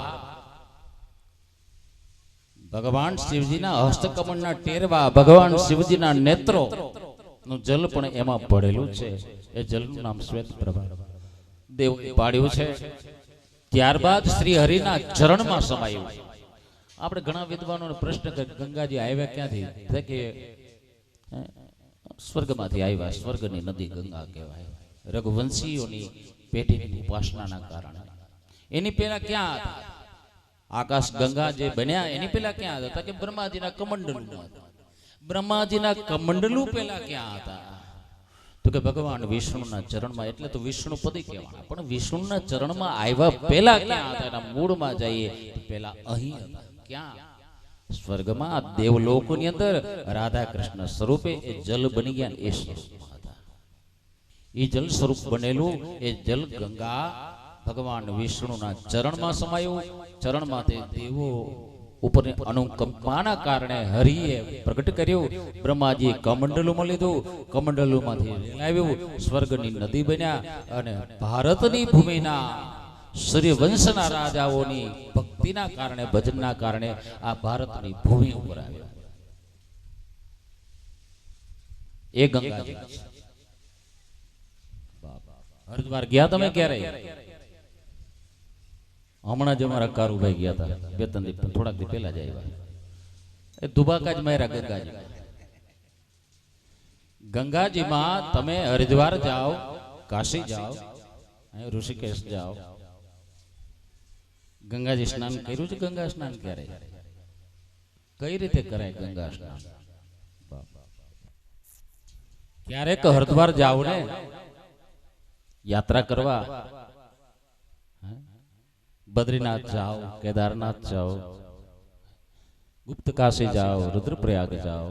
ભગવાન શિવજીના હસ્તકમળના ટેરવા, ભગવાન શિવજીના નેત્રો નું જલ પણ એમાં પડેલું છે. એ જલનું નામ શ્વેત પ્રભા દેવોએ પાડ્યું છે. ત્યારબાદ શ્રી હરિના ચરણમાં સમાયું. આપણે ઘણા વિદ્વાનોને પ્રશ્ન કરે ગંગાજી આવ્યા ક્યાંથી? કે સ્વર્ગમાંથી આવ્યા. સ્વર્ગની નદી ગંગા કહેવાય. રઘુવંશીઓની પેઢીની ઉપાસનાના કારણે. એની પહેલા ક્યાં હતા? આકાશ ગંગા જે બન્યા એની પહેલા ક્યાં હતા? કે બ્રહ્માજીના કમંડલું હતા. બ્રહ્માજીના કમંડલું પહેલા ક્યાં હતા? તો કે ભગવાન વિષ્ણુના ચરણમાં. એટલે તો વિષ્ણુપદી કહેવાના. પણ વિષ્ણુના ચરણમાં આવ્યા પહેલા ક્યાં હતા? એના મૂળમાં જઈએ તો પહેલા અહીં હતા. ક્યાં? સ્વર્ગમાં, દેવલોકની અંદર રાધા કૃષ્ણ સ્વરૂપે એ જલ બની ગયા. એ સ્વરૂપમાં હતા. એ જલ સ્વરૂપ બનેલું એ જલ ગંગા ભગવાન વિષ્ણુના ચરણમાં સમાયું. ચરણમાં તે દેવો ઉપરની અનુકંપાના કારણે હરિએ પ્રગટ કર્યું. બ્રહ્માજીએ કમંડલુમાં લીધું. કમંડલુમાંથી લાવ્યું. સ્વર્ગની નદી બન્યા અને ભારતની ભૂમિના સૂર્યવંશના રાજાઓની ભક્તિના કારણે, ભજનના કારણે આ ભારતની ભૂમિ ઉપર આવ્યા. એ ગંગાજી હરિદ્વાર ગયા તમે ક્યારે? હમણાં જ અમારા કારુભાઈ ગયા હતા. 2-3 દિવસ થોડાક દિવસ પહેલા જ આવ્યા. એ દુબાકા જ માર્યા ગંગાજી. ગંગાજીમાં તમે હરિદ્વાર જાઓ, કાશી જાઓ, ઋષિકેશ જાઓ. ગંગાજી સ્નાન કર્યું છે? ગંગા સ્નાન ક્યારે? કઈ રીતે કરાય ગંગા સ્નાન? ક્યારેક હરિદ્વાર જાઓ ને યાત્રા કરવા, બદ્રીનાથ જાઓ, કેદારનાથ જાઓ, ગુપ્ત કાશી જાઓ, રુદ્રપ્રયાગ જાઓ,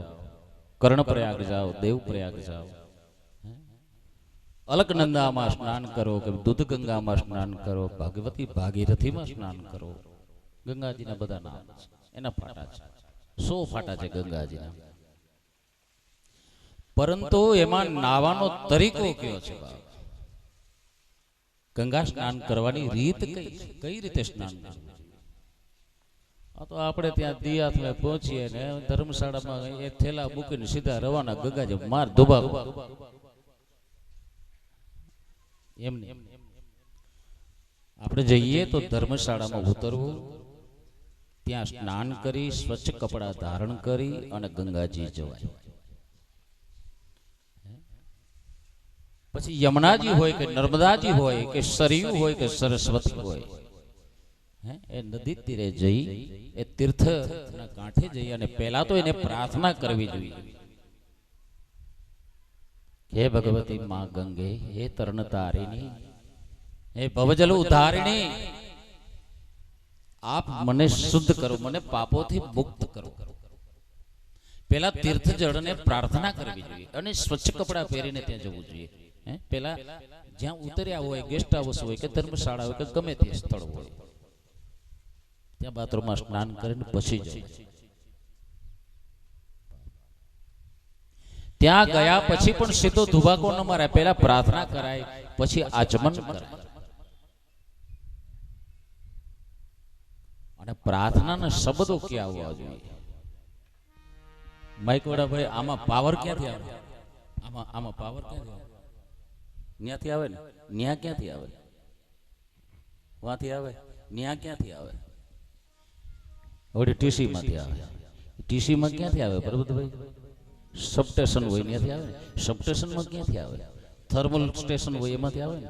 કર્ણપ્રયાગ જાઓ, દેવપ્રયાગ જાઓ, અલકનંદામાં સ્નાન કરો કે દૂધ ગંગામાં સ્નાન કરો, ભગવતી ભાગીરથીમાં સ્નાન કરો. ગંગાજીના બધા નામ છે. એના ફાટા છે. 100 ફાટા છે ગંગાજીના. પરંતુ એમાં નાવાનો તરીકો કયો છે? ગંગા સ્નાન કરવાની રીત કઈ રીતે સ્નાન કરવું? આ તો આપણે ત્યાં દિયાથમાં પહોંચીએ ને ધર્મશાળામાં એ થેલા મૂકીને સીધા રવાના. ગંગાજી માર ધોબા એમને આપણે જઈએ તો ધર્મશાળામાં ઉતરવું, ત્યાં સ્નાન કરી સ્વચ્છ કપડા ધારણ કરી અને ગંગાજી જવાય. પછી યમુનાજી હોય કે નર્મદાજી હોય કે સરયુ હોય કે સરસ્વતી હોય, એ નદી તીરે જઈ એ તીર્થના કાંઠે જઈ અને પહેલા તો એને પ્રાર્થના કરવી જોઈએ. હે ભગવતી માં ગંગે, હે તરણ તારિણી, હે ભવજલ ઉદ્ધારિણી, આપ મને શુદ્ધ કરો, મને પાપોથી મુક્ત કરો. પેલા તીર્થ જળને પ્રાર્થના કરવી જોઈએ અને સ્વચ્છ કપડા પહેરીને ત્યાં જવું જોઈએ. પેલા જ્યાં ઉતર્યા હોય, ગેસ્ટ હાઉસ હોય કે ધર્મશાળા હોય કે ગમે તે સ્થળ હોય, ત્યાં બાથરૂમમાં સ્નાન કરીને પછી જવું. ત્યાં ગયા પછી પણ સીધો ધુબાકો ન મારે, પહેલા પ્રાર્થના કરાય, પછી આચમન કરાય. અને પ્રાર્થનાના શબ્દો ક્યાં આવવા જોઈએ? માઈકવાળા ભાઈ, આમાં પાવર ક્યાંથી આવે? આમાં પાવર ક્યાંથી આવે? ન્યાથી આવે ને? ન્યા ક્યાંથી આવે? વાંથી આવે? ન્યા ક્યાંથી આવે? વળી ટીસી માંથી આવે. ટીસી માં ક્યાંથી આવે પ્રભુભાઈ? સબસ્ટેશન હોય ત્યાંથી આવે. સબસ્ટેશન માં ક્યાંથી આવે? થર્મલ સ્ટેશન હોય એમાંથી આવે ને.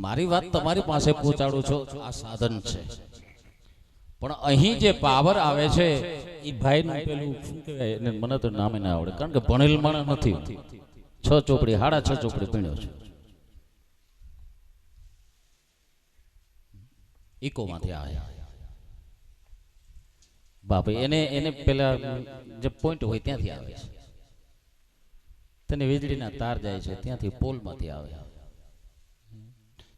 મારી વાત તમારી પાસે પહોંચાડું છું, આ સાધન છે. પણ અહીં જે પાવર આવે છે એ ભાઈ નું પેલું શું કહેવાય, મને તો નામે ના આવડે, કારણ કે ભણેલ માણસ નથી. 6 ચોપડી 6.5 ચોપડી ભણ્યો છું. ઇકો માંથી આવે બાપા. એને પેલા જે પોઈન્ટ હોય ત્યાંથી આવે છે. તને વીજળીના તાર જાય છે ત્યાંથી પોલ માંથી આવે.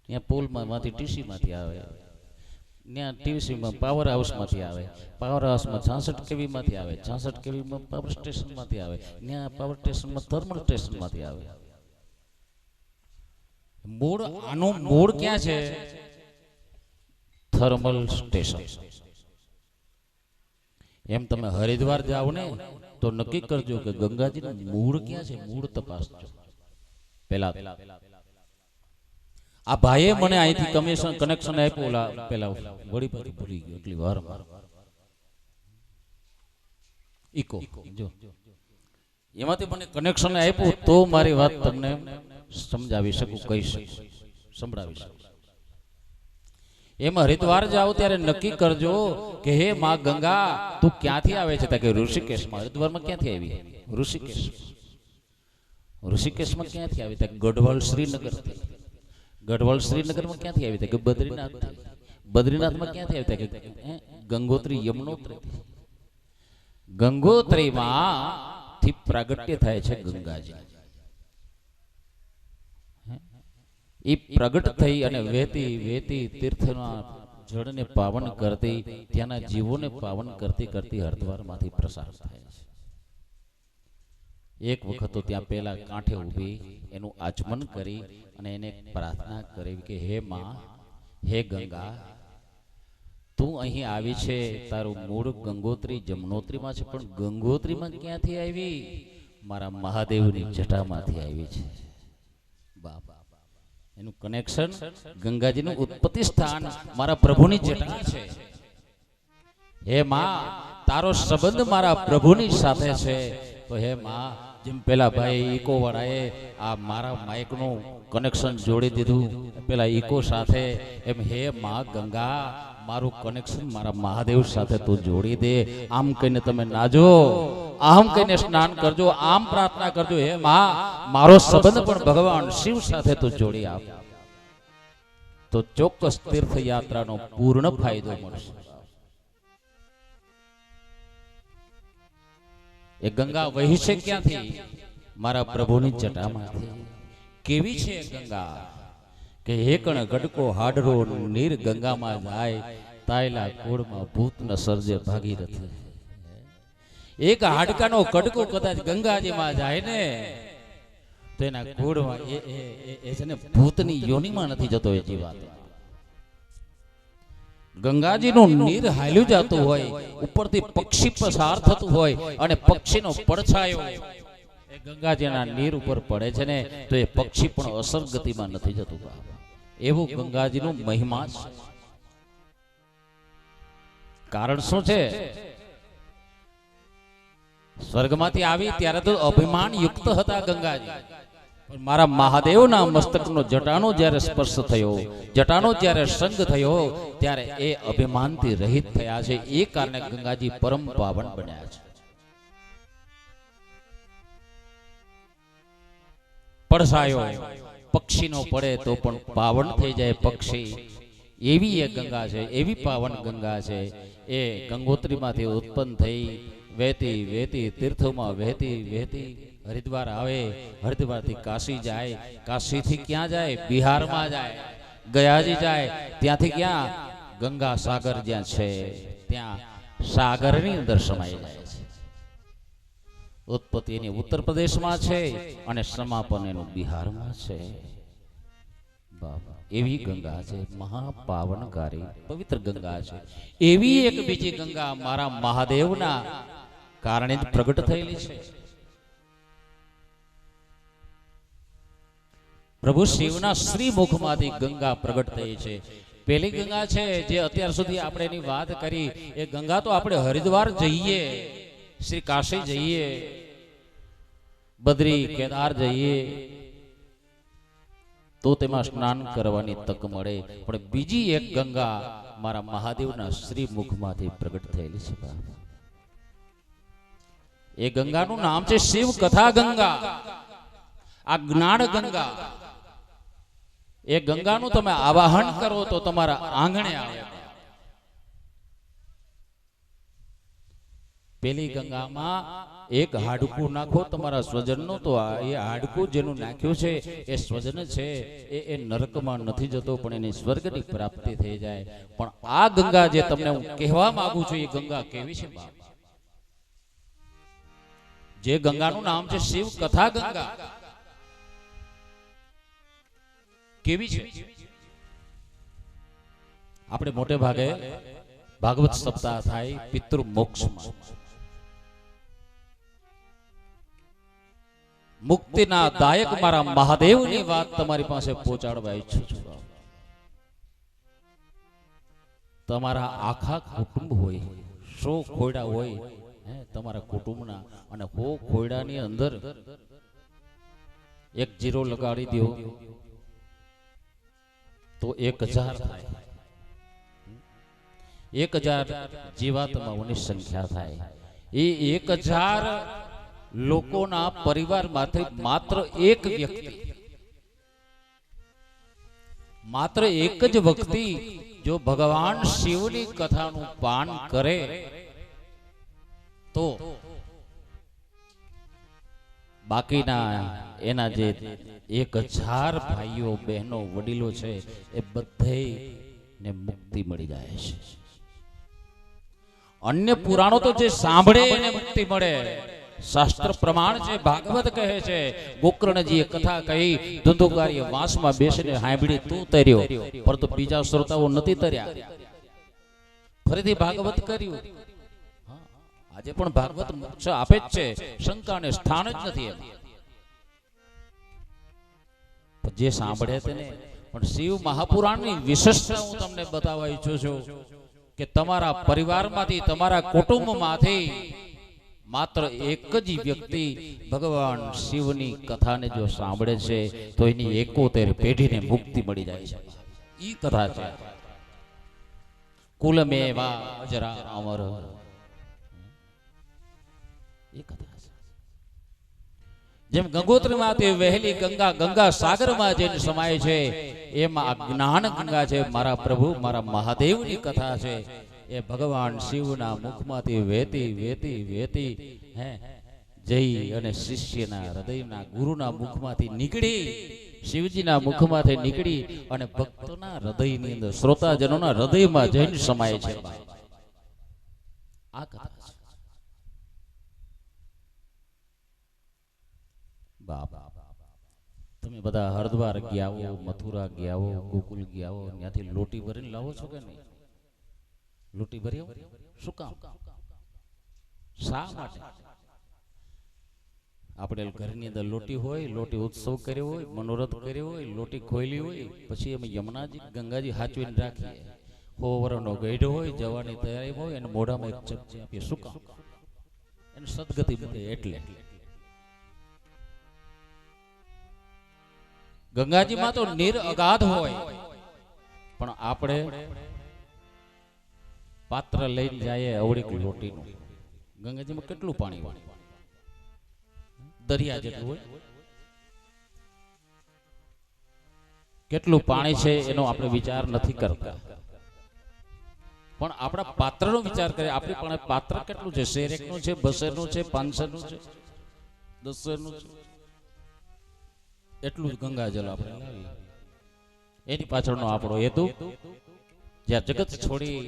ત્યાં પોલ માંથી ટીસી માંથી આવે. ત્યાં ટીવીસીમાં પાવર હાઉસમાંથી આવે, પાવર હાઉસમાં 66 કેવી માંથી આવે, 66 કેવીમાં પાવર સ્ટેશનમાંથી આવે, ત્યાં પાવર સ્ટેશનમાં થર્મલ સ્ટેશનમાંથી આવે. મૂળ આનું મૂળ ક્યાં છે? Thermal station. એમ તમે હરિદ્વાર જાઓ ને તો નક્કી કરજો કે ગંગાજીનું મૂળ ક્યાં છે, મૂળ તપાસજો પેલા. આ ભાઈએ મને અહીંથી કનેક્શન આપ્યું, ઓલા પેલા વળી પાછી ભૂલી ગયો એટલી વાર ઈકો જો એમાંથી મને કનેક્શન આપ્યું તો મારી વાત તમને સમજાવી શકું, કહી શકું, સંભળાવી શકું. એમ હરિદ્વાર જાઓ ત્યારે નક્કી કરજો કે હે માં ગંગા તું ક્યાંથી આવે છે? કે ઋષિકેશમાં. હરિદ્વારમાં ક્યાંથી આવી? ઋષિકેશ. ઋષિકેશમાં ક્યાંથી આવી? ગઢવાલ શ્રીનગર. ગઢવાલ શ્રીનગરમાં ક્યાંથી આવી? કે બદ્રીનાથ. બદ્રીનાથમાં ક્યાંથી આવી? કે ગંગોત્રી યમનોત્રી. ગંગોત્રીમાં થી પ્રાગટ્ય થાય છે ગંગાજી. એ પ્રગટ થઈ અને વહેતી વહેતી તીર્થના જળને પાવન કરતી, ત્યાંના જીવોને પાવન કરતી કરતી હરિદ્વારમાંથી પ્રસાર થાય છે. એક વખત તો ત્યાં પેલા કાંઠે ઊભી એનું આચમન કરી અને એને પ્રાર્થના કરી કે હે માં, હે ગંગા, તું અહીં આવી છે, તારું મૂળ ગંગોત્રી જમનોત્રીમાં છે, પણ ગંગોત્રીમાં ક્યાંથી આવી? મારા મહાદેવની જટામાંથી આવી છે. બાપ, એનું કનેક્શન ગંગાજીનું ઉત્પત્તિ સ્થાન મારા પ્રભુની જટા છે. હે માં, તારો સંબંધ મારા પ્રભુની સાથે છે. તો હે માં, જેમ પેલા ભાઈ ઈકો વાળાએ આ મારા માઇકનું કનેક્શન જોડી દીધું પેલા ઈકો સાથે, એમ હે માં ગંગા, મારું કનેક્શન મારા મહાદેવ સાથે તું જોડી દે. આમ કહીને તમે નાજો, આમ કહીને સ્નાન કરજો, આમ પ્રાર્થના કરજો, હે માં, મારો સંબંધ પણ ભગવાન શિવ સાથે તું જોડી આપ, તો ચોક્કસ તીર્થયાત્રાનો પૂર્ણ ફાયદો મળશે. એ ગંગા વહી છે ક્યાંથી? મારા પ્રભુની જટામાંથી. કેવી છે ગંગા કે એકણ ગડકો હાડરો નીર ગંગામાં જાય, તાયલા કોળમાં ભૂત ન સર્જે ભાગીરથ. એક હાડકાનો કડકો કદાચ ગંગાજીમાં જાય ને તો એના કોળમાં એ છે ને ભૂતની યોનિમાં નથી જતો. એ જીવાત ગંગાજીનું નીર હાલ્યું જતું હોય, ઉપરથી પક્ષી પસાર થતું હોય અને પક્ષીનો પડછાયો એ ગંગાજીના નીર ઉપર પડે છે ને તો એ પક્ષી પણ અસર ગતિમાં નથી જતું. એવું ગંગાજીનું મહિમા છે. કારણ શું છે? સ્વર્ગમાંથી આવી ત્યારે તો અભિમાન યુક્ત હતા ગંગાજી, પણ મારા મહાદેવના મસ્તકનો જટાનો જ્યારે સ્પર્શ થયો, જટાનો જ્યારે સંગ થયો, ત્યારે એ અભિમાનથી રહિત થયા છે. એ કારણે ગંગાજી પરમ પાવન બન્યા છે. પડસાયો પક્ષીનો પડે તો પણ પાવન થઈ જાય પક્ષી. એવી એ ગંગા છે, એવી પાવન ગંગા છે. એ ગંગોત્રીમાંથી ઉત્પન્ન થઈ વહેતી વહેતી તીર્થોમાં વહેતી વહેતી હરિદ્વાર આવે, હરિદ્વારથી કાશી જાય, કાશીથી ક્યાં જાય? બિહારમાં જાય, ગયાજી જાય, ત્યાંથી ક્યાં? ગંગા સાગર જ્યાં છે ત્યાં સાગરની અંદર સમાઈ જાય છે. ઉત્પત્તિ એની ઉત્તર પ્રદેશમાં છે અને સમાપન એનું બિહારમાં છે. બાબા, એવી ગંગા છે, મહાપાવનકારી પવિત્ર ગંગા છે. એવી એક બીજી ગંગા મારા મહાદેવના કારણે જ પ્રગટ થયેલી છે. પ્રભુ શિવના શ્રી મુખમાંથી ગંગા પ્રગટ થઈ છે. પેલી ગંગા છે જે અત્યાર સુધી આપણે એની વાત કરી, એ ગંગા તો આપણે હરિદ્વાર જઈએ, શ્રી કાશી જઈએ, બદ્રી કેદાર જઈએ તો તેમાં સ્નાન કરવાની તક મળે. પણ બીજી એક ગંગા મારા મહાદેવના શ્રી મુખમાંથી પ્રગટ થયેલી છે. એ ગંગાનું નામ છે શિવ કથા ગંગા, આ જ્ઞાન ગંગા. એ ગંગાનું તમે આવાહન કરો તો તમારા આંગણે આવે. પેલી ગંગામાં એક હાડકું નાખો તમારા સ્વજનનો તો એ હાડકું જેનું નાખ્યું છે એ સ્વજન છે એ નરકમાં નથી જતો પણ એની સ્વર્ગની પ્રાપ્તિ થઈ જાય. પણ આ ગંગા જે તમને હું કહેવા માંગુ છું એ ગંગા કેવી છે બાપ? જે ગંગાનું નામ છે શિવ કથા ગંગા. કેવી છે? આપણે મોટે ભાગે ભાગવત સપ્તાહ થાય પિતૃ મોક્ષમાં, મુક્તિના દાયક મારા મહાદેવની વાત તમારી પાસે પહોંચાડવા ઈચ્છું છું. તમારા આખા કુટુંબ હોય, 100 ખોયડા હોય તમારા કુટુંબના, અને 100 ખોયડાની અંદર એક જીરો લગાડી દો તો 1000 થાય. 1000 જીવાત્માઓની સંખ્યા થાય. એ 1000 લોકોના પરિવારમાંથી માત્ર એક વ્યક્તિ, માત્ર એક જ વ્યક્તિ જો ભગવાન શિવની કથાનું પાન કરે તો બાકીના એના જે 1000 ભાઈઓ બહેનો વડીલો છે એ બધાને મુક્તિ મળી જાય છે. અન્ય પુરાણો તો જે સાંભળે એને મુક્તિ મળે. શાસ્ત્ર પ્રમાણ છે, ભાગવત કહે છે, ગોકર્ણજીએ કથા કહી, ધુંધુકારીએ વાંસમાં બેસીને સાંભળી તું તર્યો, પરંતુ બીજા શ્રોતાઓ નથી તર્યા. ફરીથી ભાગવત કર્યું. આજે પણ ભાગવત મોક્ષ આપે જ છે, શંકાને સ્થાન જ નથી એમ. જે સાંભળે તેને. પણ શિવ મહાપુરાણની વિશેષતા હું તમને બતાવવા ઈચ્છું છું કે તમારા પરિવારમાંથી, તમારા કુટુંબમાંથી માત્ર એક જ વ્યક્તિ ભગવાન શિવની કથાને જો સાંભળે છે તો એની 71 પેઢીને મુક્તિ મળી જાય છે. ઈ કથા છે. કુલમેવા અજરા અમર, એ કથા છે. જેમ ગંગોત્રીમાંથી વહેલી ગંગા ગંગા સાગરમાં જઈને સમાય છે, એમાં આ જ્ઞાન ગંગા છે. મારા પ્રભુ મારા મહાદેવની કથા છે. એ ભગવાન શિવના મુખમાંથી વેતી વેતી વેતી જઈ અને શિષ્યના હૃદયના ગુરુના મુખમાંથી નીકળી, શિવજીના મુખમાંથી નીકળી અને ભક્તોના હૃદયની અંદર, શ્રોતાજનોના હૃદયમાં જઈને સમાય છે. આ કથા છે. બાબા તમે બધા હરદ્વાર ગયા હો, મથુરા ગયા હો, ગોકુલ ગયા હો, ત્યાંથી લોટી ભરીને લાવો છો કે નહીં? લોટી ભરી શું કામ? શા માટે? આપણે ઘરની અંદર લોટી હોય, લોટી ઉત્સવ કર્યો હોય, મનોરથ કર્યો હોય, લોટી ખોઈલી હોય, પછી અમે યમુનાજી ગંગાજી હાચવીને રાખીએ. 100 વર્ષનો ગઈઢો હોય, જવાની તૈયારી હોય, અને મોઢામાં એક ચમચી આપીએ. શું કામ? એને સદગતિ મળે એટલે. ગંગાજીમાં તો નીર અગાધ હોય, પણ આપણે પાત્ર લઈને જાય અવળીક લોટીનું. ગંગાજીમાં કેટલું પાણી હોય? દરિયા જેટલું હોય. કેટલું પાણી છે એનો આપણે વિચાર નથી કરતા, પણ આપણા પાત્રનો વિચાર કરીએ. આપણી પાસે પાત્ર કેટલું છે? 1 નું છે, 200 નું છે, 500 નું છે, 10 નું છે. એટલું જ ગંગાજળ આપણે લાવીએ. એની પાછળનો આપણો હેતુ, જ્યાં જગત છોડી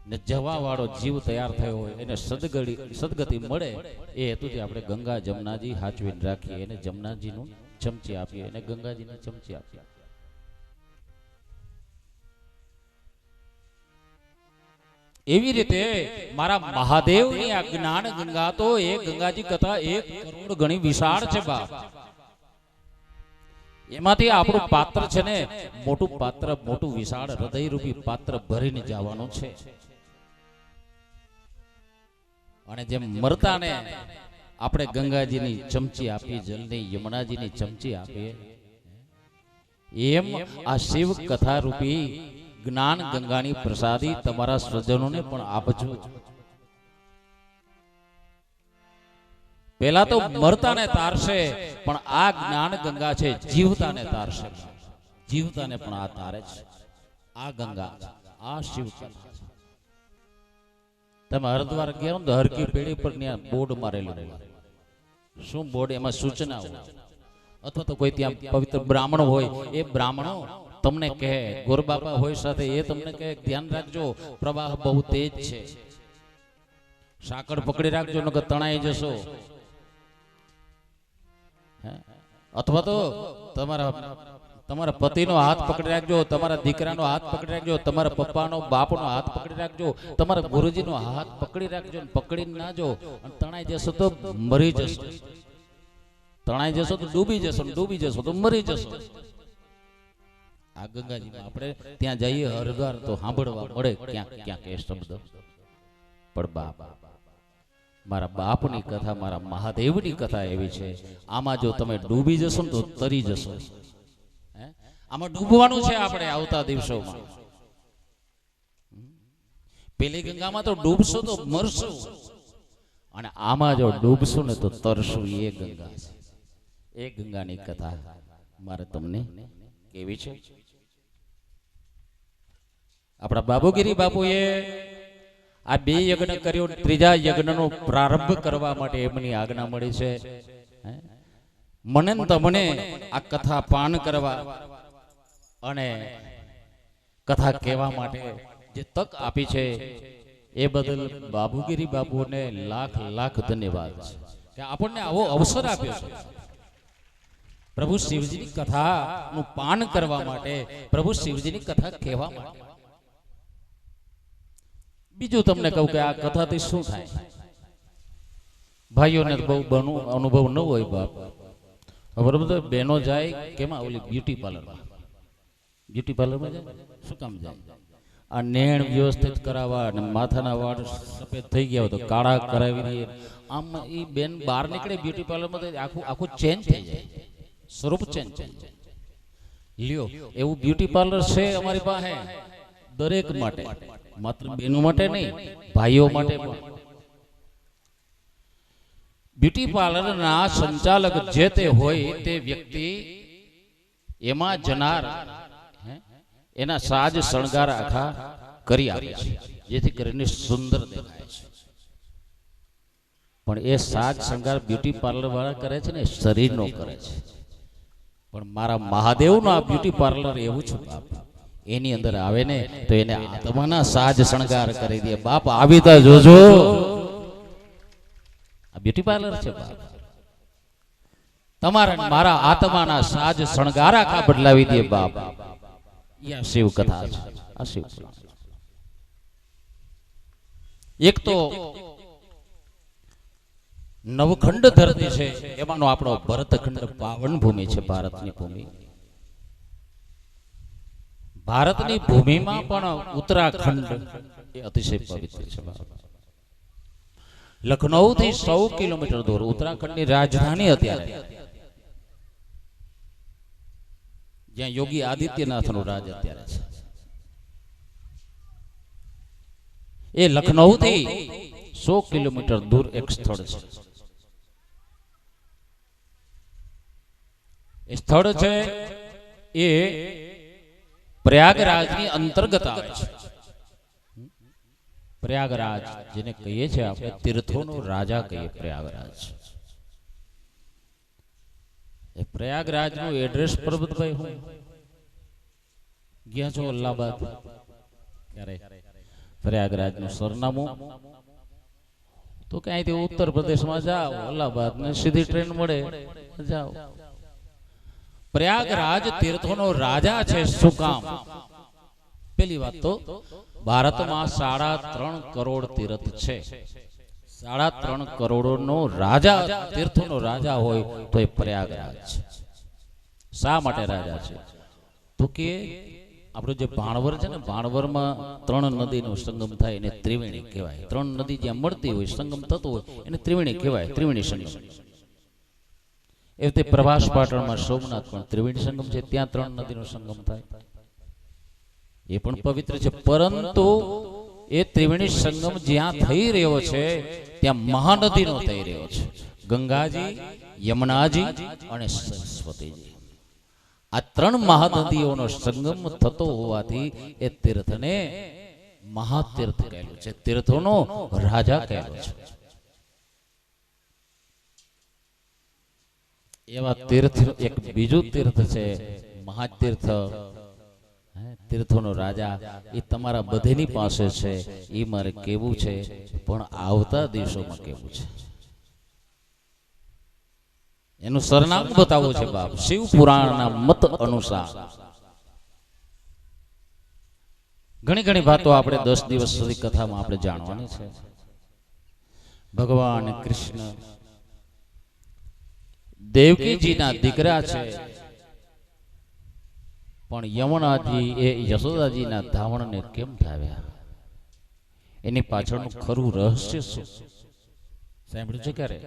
ને જવા વાળો જીવ તૈયાર થયો હોય એને સદગતિ મળે, એ હેતુથી આપણે ગંગા જમનાજી હાચવીને રાખીએ. એને જમનાજીનું ચમચી આપીએ, એને ગંગાજીને ચમચી આપીએ. એવી રીતે મારા મહાદેવની આ જ્ઞાન ગંગા તો એ ગંગાજી કથા 1 કરોડ ગણી વિશાળ છે બાપ. એમાંથી આપણું પાત્ર છે ને, મોટું પાત્ર, મોટું વિશાળ હૃદયરૂપી પાત્ર ભરીને જવાનું છે. અને જેમ મરતાને આપણે ગંગાજીની ચમચી આપી, જલની યમુનાજીની ચમચી આપીએ, એમ આ શિવ કથા રૂપી જ્ઞાન ગંગાની પ્રસાદી તમારા સ્વજનોને પણ આપજો. પહેલા તો મરતાને તારશે, પણ આ જ્ઞાન ગંગા છે જીવતાને તારશે. જીવતાને પણ આ તારે છે. આ ગંગા, આ શિવ કથા. તમે હરદ્વાર ગયા ને તો હરકી પેઢી પર ત્યાં બોર્ડ મારેલું હોય. શું બોર્ડ? એમાં સૂચના હોય. અથવા તો કોઈ ત્યાં પવિત્ર બ્રાહ્મણ હોય, એ બ્રાહ્મણો તમને કહે, ગોરબાપા હોય સાથે, એ તમને કહે ધ્યાન રાખજો પ્રવાહ બહુ તેજ છે, સાંકળ પકડી રાખજો નકર તણાઈ જશો. અથવા તો તમારા પતિનો હાથ પકડી રાખજો, તમારા દીકરાનો હાથ પકડી રાખજો, તમારા પપ્પાનો બાપનો હાથ પકડી રાખજો, તમારા ગુરુજીનો હાથ પકડી રાખજો. પકડી ના જો તણાઈ જશો તો મરી જશો, તણાઈ જશો તો ડૂબી જશો, ડૂબી જશો તો મરી જશો. આ ગંગાજીમાં આપણે ત્યાં જઈએ હરદ્વાર તો સાંભળવા મળે ક્યાંક ક્યાંક એ શબ્દ. પણ બાપ, મારા બાપની કથા, મારા મહાદેવની કથા એવી છે, આમાં જો તમે ડૂબી જશો ને તો તરી જશો. આમાં ડૂબવાનું છે આપણે આવતા દિવસોમાં. પેલી ગંગામાં તો ડૂબશો તો મરશો, અને આમાં જો ડૂબશો ને તો તરશું. એ ગંગા છે, એ ગંગાની કથા મારે તમને કેવી છે. આપણા બાબુગીરી બાપુએ આ 2 યજ્ઞ કર્યો, ત્રીજા યજ્ઞનો પ્રારંભ કરવા માટે એમની આજ્ઞા મળી છે. મને ને તમને આ કથા પાન કરવા અને કથા કહેવા માટે જે તક આપી છે, એ બદલ બાબુગીરી બાપુને લાખ લાખ ધન્યવાદ છે કે આપણને આવો અવસર આપ્યો છે પ્રભુ શિવજીની કથાનું પાન કરવા માટે, પ્રભુ શિવજીની કથા કહેવા માટે. બીજું તમને કહું કે આ કથાથી શું થાય? ભાઈઓને બહુ અનુભવ ન હોય બાપ, બરોબર? બહેનો જાય કેમાં? ઓલી બ્યુટી પાર્લરમાં. બ્યુટી પાર્લરમાં જાય શું કામ જાય? આ નેણ વ્યવસ્થિત કરાવવા, અને માથાના વાળ સફેદ થઈ ગયા હોય તો કાળા કરાવી દઈએ. આમ એ બેન બહાર નીકળે બ્યુટી પાર્લરમાં તો આખું ચેન્જ થઈ જાય, સ્વરૂપ ચેન્જ. લ્યો, એવું બ્યુટી પાર્લર છે અમારી પાસે દરેક માટે, માત્ર બહેનો માટે નહીં, ભાઈઓ માટે પણ. બ્યુટી પાર્લરના સંચાલક જે તે હોય તે વ્યક્તિ એમાં જનાર એના સાજ શણગાર આખા કરી આપે છે, જેથી કરીને સુંદર દેખાય છે. પણ એ સાજ શણગાર બ્યુટી પાર્લર વાળા કરે છે ને, શરીરનો કરે છે. પણ મારા મહાદેવનો આ બ્યુટી પાર્લર એવું છે બાપ, એની અંદર આવે ને તો એને આત્માના સાજ શણગાર કરી દે. બાપ આવી તો જોજો, આ બ્યુટી પાર્લર છે બાપ. તમારા મારા આત્માના સાજ શણગાર આખા બદલાવી દે બાપ. આ શિવ કથા છે, આ શિવ. એક તો નવખંડ ધરતી છે, એમાંનો આપણો ભરતખંડ પાવન ભૂમિ છે, ભારતની ભૂમિ. ભારતની ભૂમિમાં પણ ઉત્તરાખંડ એ અતિશય પવિત્ર છે. લખનૌ થી 100 કિલોમીટર દૂર ઉત્તરાખંડની રાજધાની અત્યારે, જ્યાં યોગી આદિત્યનાથનું રાજ અત્યારે છે. એ લખનૌ થી 100 કિલોમીટર દૂર એક સ્થળ છે. એ સ્થળ છે એ પ્રયાગરાજની અંતર્ગત આવે છે. પ્રયાગરાજ જેને કહીએ છીએ આપણે, તીર્થોનો રાજા કહીએ પ્રયાગરાજ. એ પ્રયાગરાજનું એડ્રેસ પરબતભાઈ હું ગયા છો અલ્હાબાદ ક્યારે? પ્રયાગરાજનું સરનામું તો કે અહીંથી ઉત્તર પ્રદેશમાં જાઓ, અલ્હાબાદ ને સીધી ટ્રેન મળે, જાઓ. પ્રયાગરાજ તીર્થોનો રાજા છે. શું કામ? પેલી વાત તો ભારતમાં 3.5 કરોડ તીર્થ છે. 3.5 કરોડનો રાજા, તીર્થોનો રાજા હોય તો એ પ્રયાગરાજ છે. શા માટે રાજા છે? તો કે આપણું જે ભાણવર છે ને, ભાણવરમાં 3 નદીનો સંગમ થાય એને ત્રિવેણી કહેવાય. 3 નદી જ્યાં મળતી હોય, સંગમ થતો હોય એને ત્રિવેણી કહેવાય, ત્રિવેણી સંગમ. એ રીતે પ્રભાસ પાટણમાં સોમનાથ પણ ત્રિવેણી સંગમ છે, ત્યાં 3 નદીનો સંગમ થાય, એ પણ પવિત્ર છે. પરંતુ એ ત્રિવેણી સંગમ જ્યાં થઈ રહ્યો છે ત્યાં મહાનદીનો થઈ રહ્યો છે. ગંગાજી, યમુનાજી અને સરસ્વતીજી, આ 3 મહાનદીઓનો સંગમ થતો હોવાથી એ તીર્થને મહાતીર્થ કહેલું છે, તીર્થોનો રાજા કહેલો છે. એવા તીર્થ એક બીજું તીર્થ છે મહાતીર્થ, તીર્થોનો રાજા. એ તમારા બધેની પાસે છે. એ મારે કેવું છે, પણ આવતા દિવસોમાં કેવું છે એનું સરનામું બતાવવું છે બાપ. શિવ પુરાણના મત અનુસાર ઘણી ઘણી વાતો આપણે 10 દિવસ સુધી કથામાં આપણે જાણવાની છે. ભગવાન કૃષ્ણ દેવકીજીના દીકરા છે, પણ યમુનાજી એ યશોદાજીના ધાવણને કેમ ધાવ્યા, એની પાછળનું ખરું રહસ્ય શું સાંભળ્યું છે ક્યારે?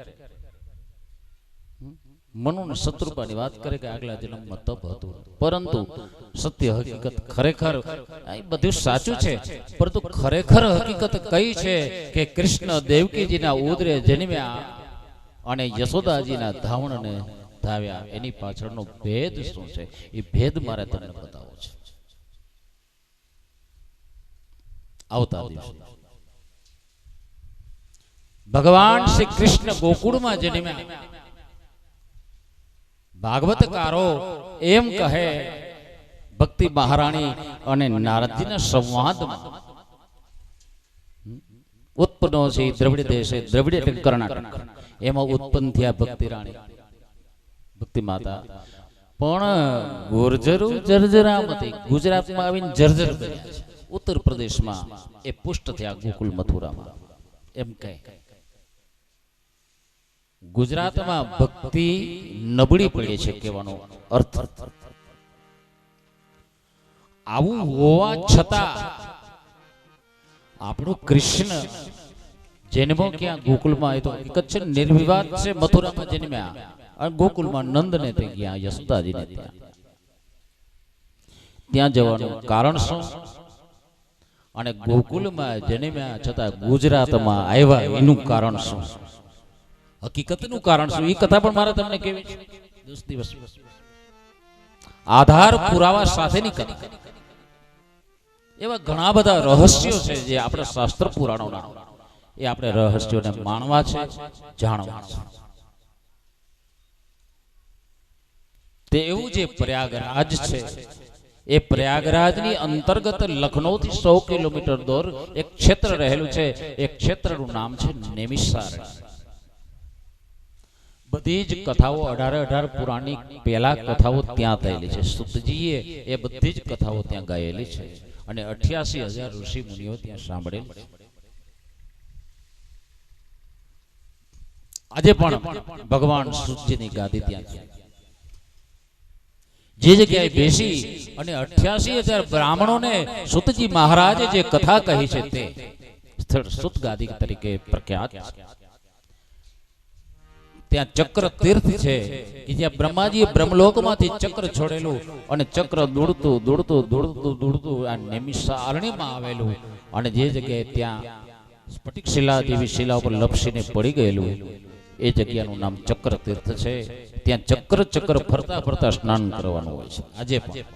મનુ ને શત્રુપાની વાત કરે કે આગલા જન્મમાં તપ હતું, પરંતુ સત્ય હકીકત ખરેખર આ બધું સાચું છે, પરંતુ ખરેખર હકીકત કઈ છે કે કૃષ્ણ દેવકીજીના ઉદરે જન્મ્યા અને યશોદાજીના ધાવણને ધાવ્યા, એની પાછળનો ભેદ શું છે? એ ભેદ મારે તમને બતાવવો છે આવતા દિવસે. ભગવાન શ્રી કૃષ્ણ ગોકુળમાં જન્મ્યા. ભાગવતકારો એમ કહે, ભક્તિ મહારાણી અને નારદજીના સંવાદમાં ઉત્પન્નો છે દ્રવિડ દેશે, દ્રવિડ એટલે કર્ણાટક, એમાં ઉત્પન્ન થયા ભક્તિ રાણી, ભક્તિ માતા. પણ ગુર્જરો જર્જરામતી ગુજરાતમાં આવીને જર્જર બન્યા છે. ઉત્તર પ્રદેશમાં એ પુષ્ટ થયા ગોકુલ મથુરામાં. એમ કહે ગુજરાતમાં ભક્તિ નબળી પડી છે કહેવાનો અર્થ. આવું હોવા છતાં આપણું કૃષ્ણ જન્મો ક્યાં ગોકુલમાં, એ તો હકીકત છે, નિર્વિવાદ છે, મથુરામાં જન્મ્યા અને ગોકુલમાં નંદને તે ગયા, યશોદાજીને ત્યાં જવાનું કારણ શું? અને ગોકુલમાં જન્મ્યા છતાં ગુજરાતમાં આવ્યા એનું કારણ શું? હકીકતનું કારણ શું? એ કથા પણ મારે તમને કેવી છે 10 દિવસ આધાર પુરાવા સાથેની કથા. એવા ઘણા બધા રહસ્યો છે જે આપણા શાસ્ત્ર પુરાણોના, એ આપણે રહસ્યોને માણવા છે, જાણવા છે. તે એવું જે પ્રયાગરાજ છે, એ પ્રયાગરાજની અંતર્ગત લખનૌથી 100 કિલોમીટર દૂર એક ક્ષેત્ર રહેલું છે. એક ક્ષેત્રનું નામ છે નેમિષારણ્ય. બધી જ કથાઓ 18 પુરાણની પહેલા કથાઓ ત્યાં થયેલી છે. સુતજીએ એ બધી જ કથાઓ ત્યાં ગાયેલી છે અને 88,000 ઋષિ મુનિઓ ત્યાં સાંભળેલ છે. આજે પણ ભગવાન સૂતજીની ગાદી ત્યાં છે. જે જગ્યાએ બેસી અને 88,000 બ્રાહ્મણોને સૂતજી મહારાજે જે કથા કહી છે તે સ્થળ સૂત ગાદી તરીકે પ્રખ્યાત છે. ત્યાં ચક્ર તીર્થ છે કે જ્યાં બ્રહ્માજીએ બ્રહ્મલોકમાંથી ચક્ર છોડેલું અને ચક્ર દોડતું દોડતું દોડતું દોડતું આ નેમિષારણ્યમાં આવેલું, અને જે જગ્યાએ ત્યાં સ્ફટિક શિલા જેવી શિલા ઉપર લપસીને પડી ગયેલું, એ જગ્યાનું નામ ચક્ર તીર્થ છે. ત્યાં ચક્ર ફરતા ફરતા સ્નાન કરવાનું હોય છે આજે પણ.